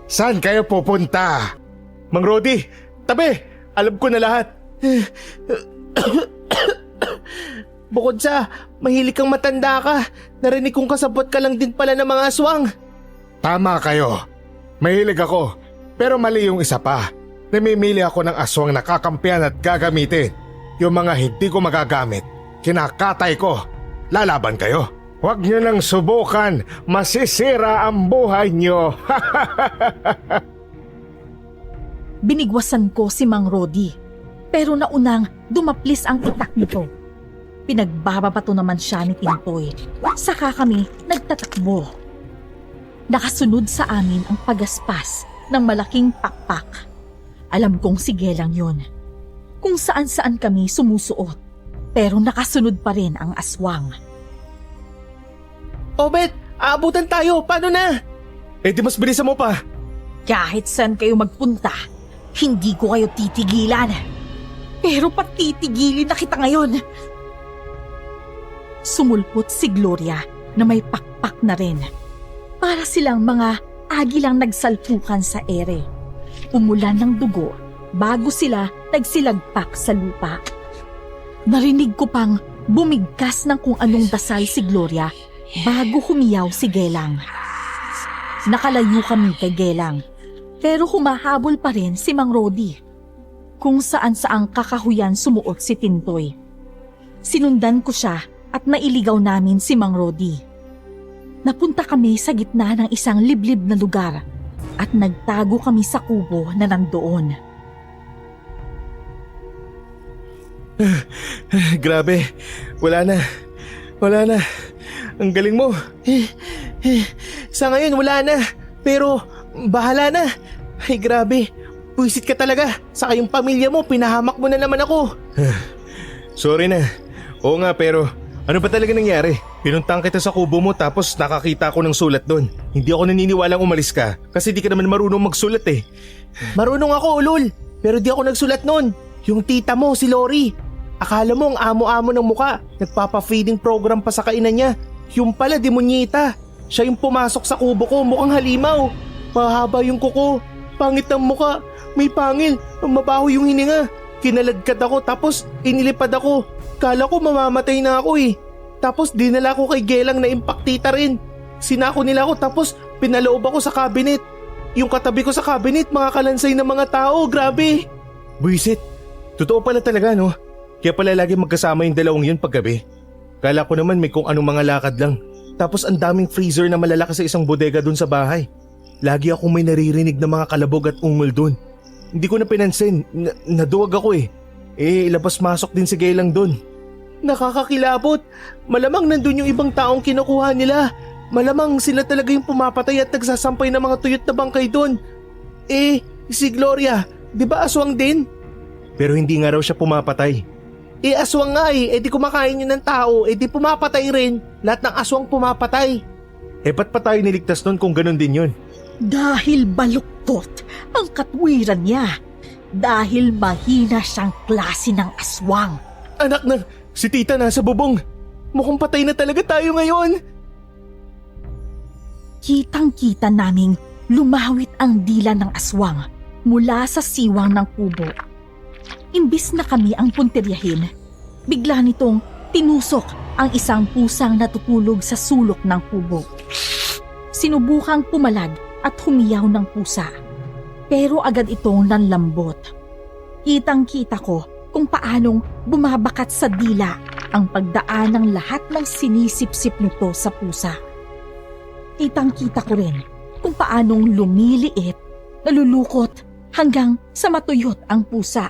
Saan kayo pupunta? Mang Rodi, tabi! Alam ko na lahat. Bukod sa mahilig kang matanda ka, narinig kong kasabot ka lang din pala ng mga aswang. Tama kayo. Mahilig ako. Pero mali yung isa pa. Namimili ako ng aswang na kakampihan at gagamitin. Yung mga hindi ko magagamit, kinakatay ko. Lalaban kayo. Huwag nyo nang subukan. Masisira ang buhay nyo. Binigwasan ko si Mang Rodi, pero naunang dumaplis ang itak nito. Pinagbababato naman siya ni Tintoy. Saka kami nagtatakbo. Nakasunod sa amin ang pagaspas ng malaking pakpak. Alam kong si Gelang yun. Kung saan-saan kami sumusuot, pero nakasunod pa rin ang aswang. Obet, aabutan tayo. Paano na? Eh di mas bilisan mo pa. Kahit saan kayo magpunta, hindi ko kayo titigilan. Pero patitigilin na kita ngayon. Sumulpot si Gloria na may pakpak na rin. Para silang mga agilang nagsalpukan sa ere. Umulan ng dugo bago sila nagsilagpak sa lupa. Narinig ko pang bumigkas ng kung anong dasal si Gloria bago humiyaw si Gelang. Nakalayo kami kay Gelang, pero humahabol pa rin si Mang Rodi. Kung saan saang kakahuyan sumuot si Tintoy. Sinundan ko siya at nailigaw namin si Mang Rodi. Napunta kami sa gitna ng isang liblib na lugar at nagtago kami sa kubo na nandoon. Grabe, wala na. Wala na. Ang galing mo. Sa ngayon wala na, pero bahala na. Ay grabe, Buisit ka talaga. Saka yung pamilya mo, pinahamak mo na naman ako. Sorry na. Oo nga pero ano ba talaga nangyari? Pinuntang kita sa kubo mo tapos nakakita ako ng sulat doon. Hindi ako naniniwalang umalis ka kasi di ka naman marunong magsulat eh. Marunong ako, ulol. Pero di ako nagsulat nun. Yung tita mo, si Lori. Akala mo ang amo-amo ng muka. Nagpapa-feeding program pa sa kainan niya. Yung pala, demonyeta. Siya yung pumasok sa kubo ko, mukhang halimaw. Mahaba yung kuko. Pangit ng muka. May pangil. Mabaho yung hininga. Kinaladkad ako tapos inilipad ako. Kala ko mamamatay na ako eh. Tapos dinala ko kay Gelang na impaktita rin. Sinako nila ako tapos pinaloob ako sa cabinet. Yung katabi ko sa cabinet, mga kalansay ng mga tao. Grabe. Buisit. Totoo pala talaga no? Kaya pala lagi magkasama yung dalawang yun paggabi. Kala ko naman may kung anong mga lakad lang. Tapos ang daming freezer na malalaki sa isang bodega dun sa bahay. Lagi akong may naririnig na mga kalabog at ungol dun. Hindi ko na pinansin. Naduwag ako eh. Labas-masok din si Gelang dun. Nakakakilabot. Malamang nandun yung ibang taong kinukuha nila. Malamang sila talaga yung pumapatay at nagsasampay ng mga tuyot na bangkay dun. Si Gloria, di ba aswang din? Pero hindi nga raw siya pumapatay. Aswang nga di kumakain yun ng tao, di pumapatay rin. Lahat ng aswang pumapatay. Ba't pa tayo niligtas nun kung ganun din yun? Dahil baluktot ang katwiran niya. Dahil mahina siyang klase ng aswang. Anak na, si tita nasa bubong. Mukhang patay na talaga tayo ngayon. Kitang-kita naming lumawit ang dila ng aswang mula sa siwang ng kubo. Imbis na kami ang punteryahin, bigla nitong tinusok ang isang pusang natutulog sa sulok ng kubo. Sinubukang pumalag at humiyaw ng pusa, pero agad itong nanlambot. Kitang-kita ko kung paanong bumabakat sa dila ang pagdaan ng lahat ng sinisip-sip nito sa pusa. Kitang-kita ko rin kung paanong lumiliit, nalulukot hanggang sa matuyot ang pusa.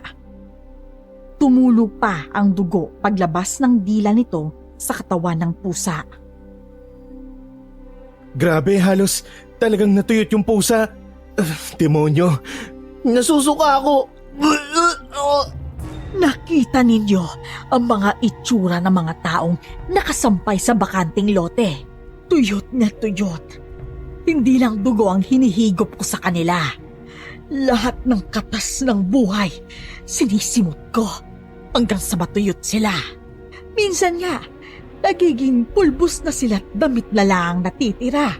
Tumulo pa ang dugo paglabas ng dila nito sa katawan ng pusa. Grabe, halos talagang natuyot yung pusa. Demonyo. Nasusuka ako. Nakita ninyo ang mga itsura ng mga taong nakasampay sa bakanting lote. Tuyot na tuyot. Hindi lang dugo ang hinihigop ko sa kanila. Lahat ng katas ng buhay sinisimot ko hanggang sa matuyot sila. Minsan nga, nagiging pulbos na sila't damit na lang natitira.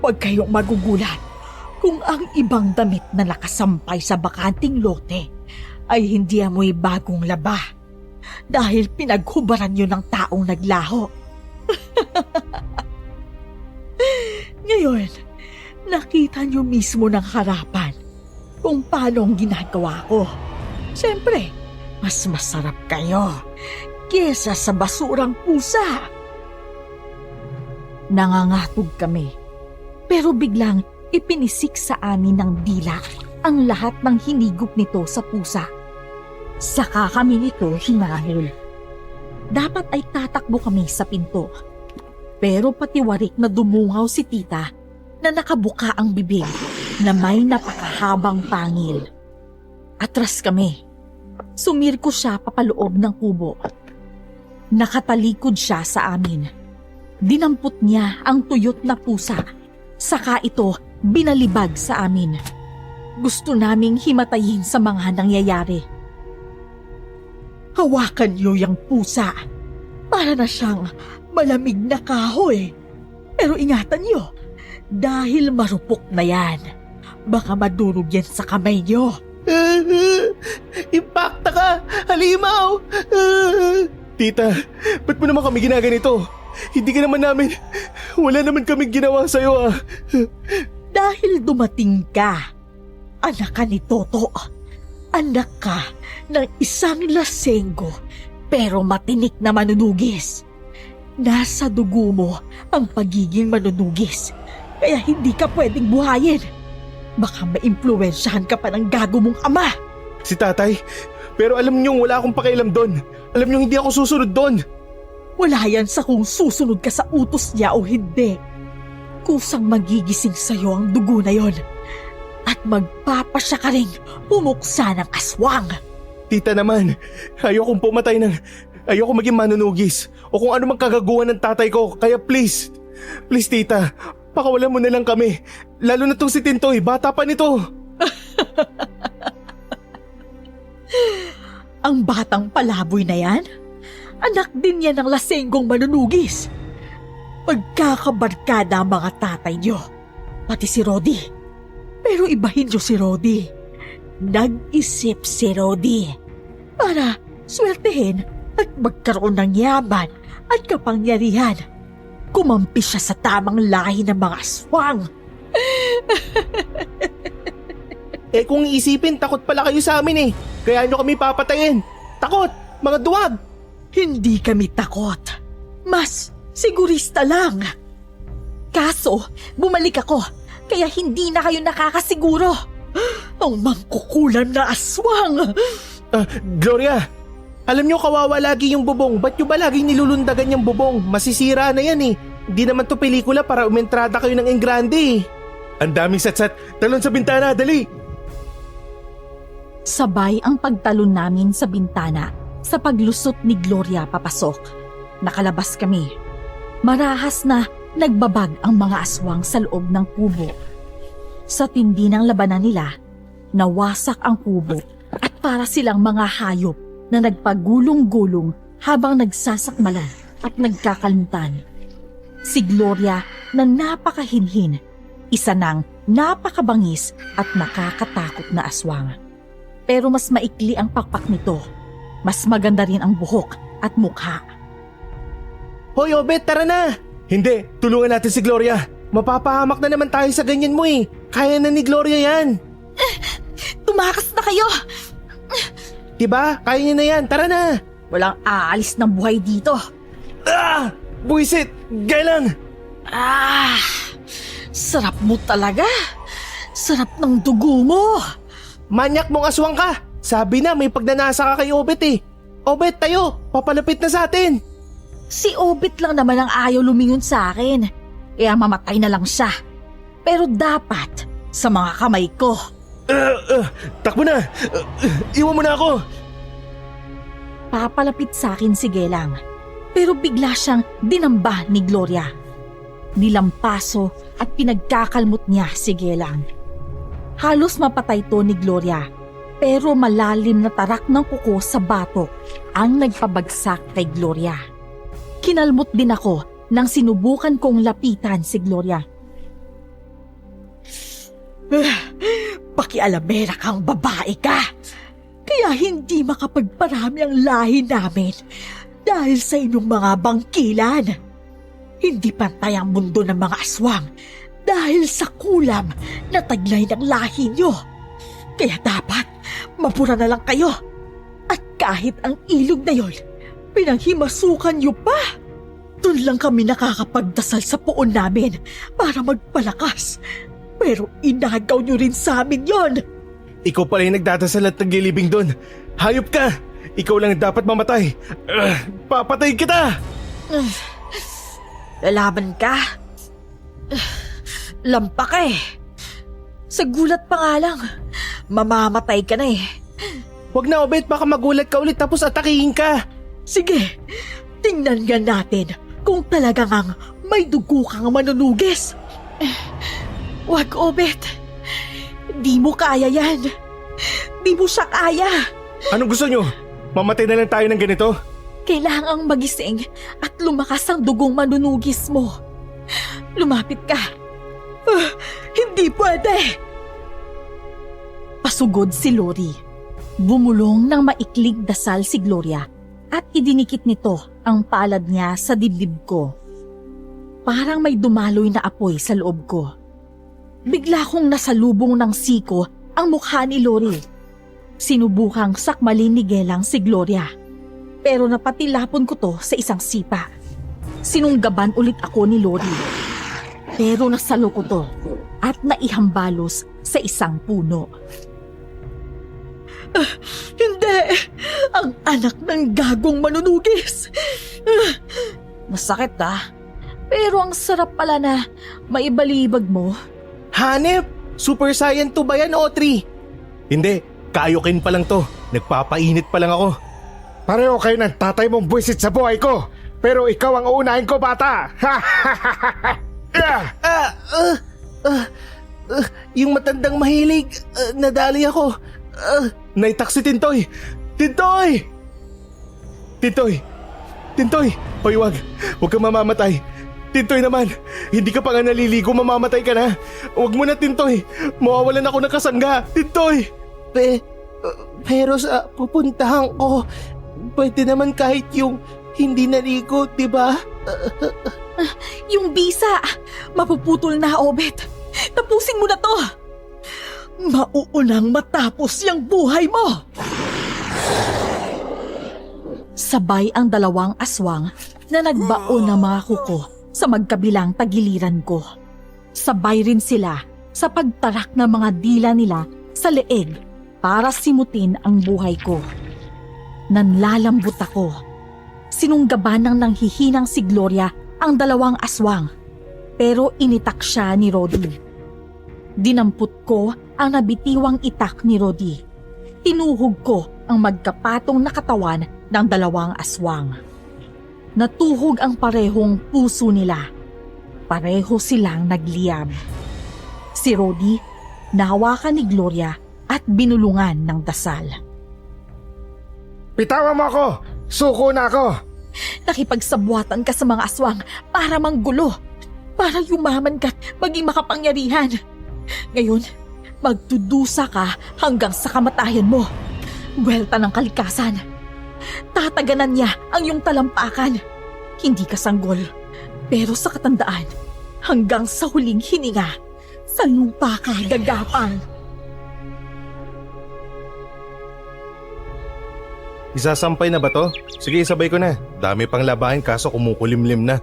Huwag kayong magugulat kung ang ibang damit na nakasampay sa bakanting lote ay hindi amoy bagong laba dahil pinaghubaran yun ng taong naglaho. Ngayon, nakita niyo mismo ng harapan kung paano ang ginagawa ko. Siyempre, mas masarap kayo kesa sa basurang pusa. Nangangatog kami, pero biglang ipinisik sa amin ng dila ang lahat ng hinigop nito sa pusa. Saka kami nito hinahol. Dapat ay tatakbo kami sa pinto. Pero patiwarik na dumungaw si tita na nakabuka ang bibig na may napakahabang pangil. Atras kami. Sumirko siya papaloob ng kubo. Nakatalikod siya sa amin. Dinampot niya ang tuyot na pusa. Saka ito binalibag sa amin. Gusto naming himatayin sa mga nangyayari. Hawakan niyo yung pusa. Para na siyang malamig na kahoy. Pero ingatan niyo, dahil marupok na yan, baka madurog yan sa kamay niyo. Impakta ka! Halimaw! Tita, ba't mo naman kami ginaganito? Hindi ka naman namin, wala naman kami ginawa sa'yo Dahil dumating ka, anak ka ni Toto. Anak ka ng isang lasenggo pero matinik na manunugis. Nasa dugo mo ang pagiging manunugis, kaya hindi ka pwedeng buhayin. Baka maimpluwensyahan ka pa ng gago mong ama. Si tatay, pero alam niyong wala akong pakialam doon. Alam niyong hindi ako susunod doon. Wala yan sa kung susunod ka sa utos niya o hindi. Kusang magigising sa'yo ang dugo na yon. at magpapasya ka ring umuksa ng aswang. Tita naman, ayokong pumatay ng... Ayoko maging manunugis o kung ano mang kagaguhan ng tatay ko. Kaya please, tita, pakawalan mo na lang kami. Lalo na tong si Tintoy, bata pa nito. Ang batang palaboy na yan, anak din yan ng lasenggong manunugis. Magkakabarkada ang mga tatay niyo, pati si Rodi. Pero ibahin niyo si Rodi. Nag-isip si Rodi para swertehin at magkaroon ng yaman at kapangyarihan. Kumampi siya sa tamang lahi ng mga aswang. Kung iisipin, takot pala kayo sa amin eh. Kaya nyo kami papatayin. Takot, mga duwag. Hindi kami takot. Mas sigurista lang. Kaso, bumalik ako, kaya hindi na kayo nakakasiguro. Ang mangkukulam na aswang! Gloria, alam nyo kawawa lagi yung bubong. Ba't nyo ba laging nilulundagan yung bubong? Masisira na yan eh. Hindi naman to pelikula para umentrada kayo ng Engrande eh. Ang daming satsat. Talon sa bintana, dali! Sabay ang pagtalon namin sa bintana sa paglusot ni Gloria papasok. Nakalabas kami. Marahas na nagbabag ang mga aswang sa loob ng kubo. Sa tindi ng labanan nila, nawasak ang kubo at para silang mga hayop na nagpagulong-gulong habang nagsasakmalan at nagkakalimutan. Si Gloria na napakahinhin, isa ng napakabangis at nakakatakot na aswang. Pero mas maikli ang pakpak nito. Mas maganda rin ang buhok at mukha. Hoy Obet, tara na! Hindi, tulungan natin si Gloria. Mapapahamak na naman tayo sa ganyan mo eh. Kaya na ni Gloria yan. Tumakas na kayo! Diba? Kaya niya na yan, tara na! Walang aalis ng buhay dito. Ah! Buisit! Gailang! Ah! Sarap mo talaga! Sarap ng dugo mo! Manyak mong aswang ka! Sabi na may pagnanasa ka kay Obet eh. Obet, tayo! Papalapit na sa atin! Si Obit lang naman ang ayaw lumingon sa akin. Kaya mamatay na lang siya. Pero dapat sa mga kamay ko. Takbo na! Iwan mo na ako! Papalapit sa akin si Gelang. Pero bigla siyang dinamba ni Gloria. Nilampaso at pinagkakalmot niya si Gelang. Halos mapatay to ni Gloria. Pero malalim na tarak ng kuko sa batok ang nagpabagsak kay Gloria. Kinalmot din ako nang sinubukan kong lapitan si Gloria. Pakialamera kang babae ka. Kaya hindi makapagparami ang lahi namin dahil sa inyong mga bangkilan. Hindi pantay ang mundo ng mga aswang dahil sa kulam na taglay ng lahi nyo. Kaya dapat mapura na lang kayo. At kahit ang ilog na yon, pinaghimasukan nyo pa. Doon lang kami nakakapagdasal sa puon namin para magpalakas. Pero inagaw nyo rin sa amin yon. Ikaw pala yung nagdadasal at naglilibing doon. Hayop ka! Ikaw lang dapat mamatay. Papatay kita! Lalaban ka? Lampa ka eh. Sa gulat pa nga lang, mamamatay ka na eh. Huwag na Obet, baka magulat ka ulit tapos atakihin ka. Sige, tingnan nga natin kung talagang ang may dugo kang manunugis. Wag, Obet. Di mo kaya yan. Di mo siya kaya. Anong gusto nyo? Mamatay na lang tayo ng ganito? Kailangang magising at lumakas ang dugong manunugis mo. Lumapit ka. Hindi pwede. Pasugod si Lori. Bumulong ng maikling dasal si Gloria at idinikit nito ang palad niya sa dibdib ko. Parang may dumaloy na apoy sa loob ko. Bigla kong nasalubong ng siko ang mukha ni Lori. Sinubukang sakmalin ni Gelang si Gloria. Pero napatilapon ko to sa isang sipa. Sinunggaban ulit ako ni Lori. Pero nasalo ko to at naihambalos sa isang puno. Hindi! Ang anak ng gagong manunugis! Masakit ah. Pero ang sarap pala na maibalibag mo. Hanep! Super Saiyan 2 ba yan o 3? Hindi, Kaioken pa lang to. Nagpapainit pa lang ako. Pareho kayo ng tatay mong buwisit sa buhay ko. Pero ikaw ang uunahin ko, bata! Yung matandang mahilig, nadali ako. Naitak si Tintoy! Tintoy! Tintoy! Tintoy! Hoy, wag kang mamamatay. Tintoy naman, hindi ka pa nga naliligo, mamamatay ka na. Wag mo na, Tintoy. Mawawalan ako ng kasangga. Tintoy! Pero sa pupuntahan ko, pwede naman kahit yung hindi naligo, di ba? Yung bisa, mapuputol na, Obet. Tapusin mo na to. Mauunang matapos yung buhay mo. Sabay ang dalawang aswang na nagbaon ng mga kuko sa magkabilang tagiliran ko. Sabay rin sila sa pagtarak ng mga dila nila sa leeg para simutin ang buhay ko. Nanlalambot ako. Sinunggaban ng nanghihinang si Gloria ang dalawang aswang, pero initak siya ni Rodi. Dinampot ko ang nabitiwang itak ni Rodi. Tinuhog ko ang magkapatong na katawan ng dalawang aswang. Natuhog ang parehong puso nila. Pareho silang nagliyab. Si Rodi nahawakan ni Gloria at binulungan ng dasal. Bitawan mo ako! Suko na ako! Nakipagsabuatan ka sa mga aswang para manggulo, para yumaman ka't maging makapangyarihan. Ngayon, magdudusa ka hanggang sa kamatayan mo. Buwelta ng kalikasan. Tataganan niya ang iyong talampakan. Hindi ka sanggol, pero sa katandaan, hanggang sa huling hininga, sa lupa ka gagapang. Isasampay na ba to? Sige, sabay ko na. Dami pang labahin kaso kumukulimlim na.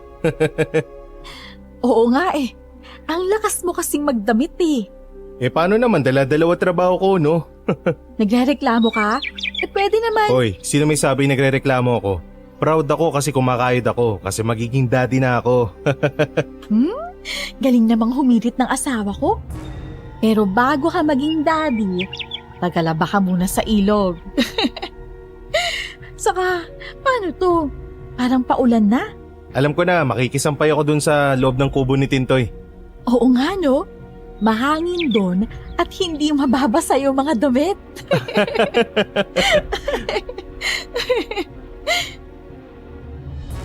Oo nga eh. Ang lakas mo kasing magdamit eh. Paano naman? Dala-dalawa trabaho ko, no? Nagrereklamo ka? Pwede naman. Hoy, sino may sabi nagrereklamo ako? Proud ako kasi kumakayod ako kasi magiging daddy na ako. Galing namang humirit ng asawa ko. Pero bago ka maging daddy, tagalaba ka muna sa ilog. Saka, paano to? Parang paulan na. Alam ko na, makikisampay ako dun sa loob ng kubo ni Tintoy. Oo nga no, mahangin doon at hindi mababasa yung mga damit.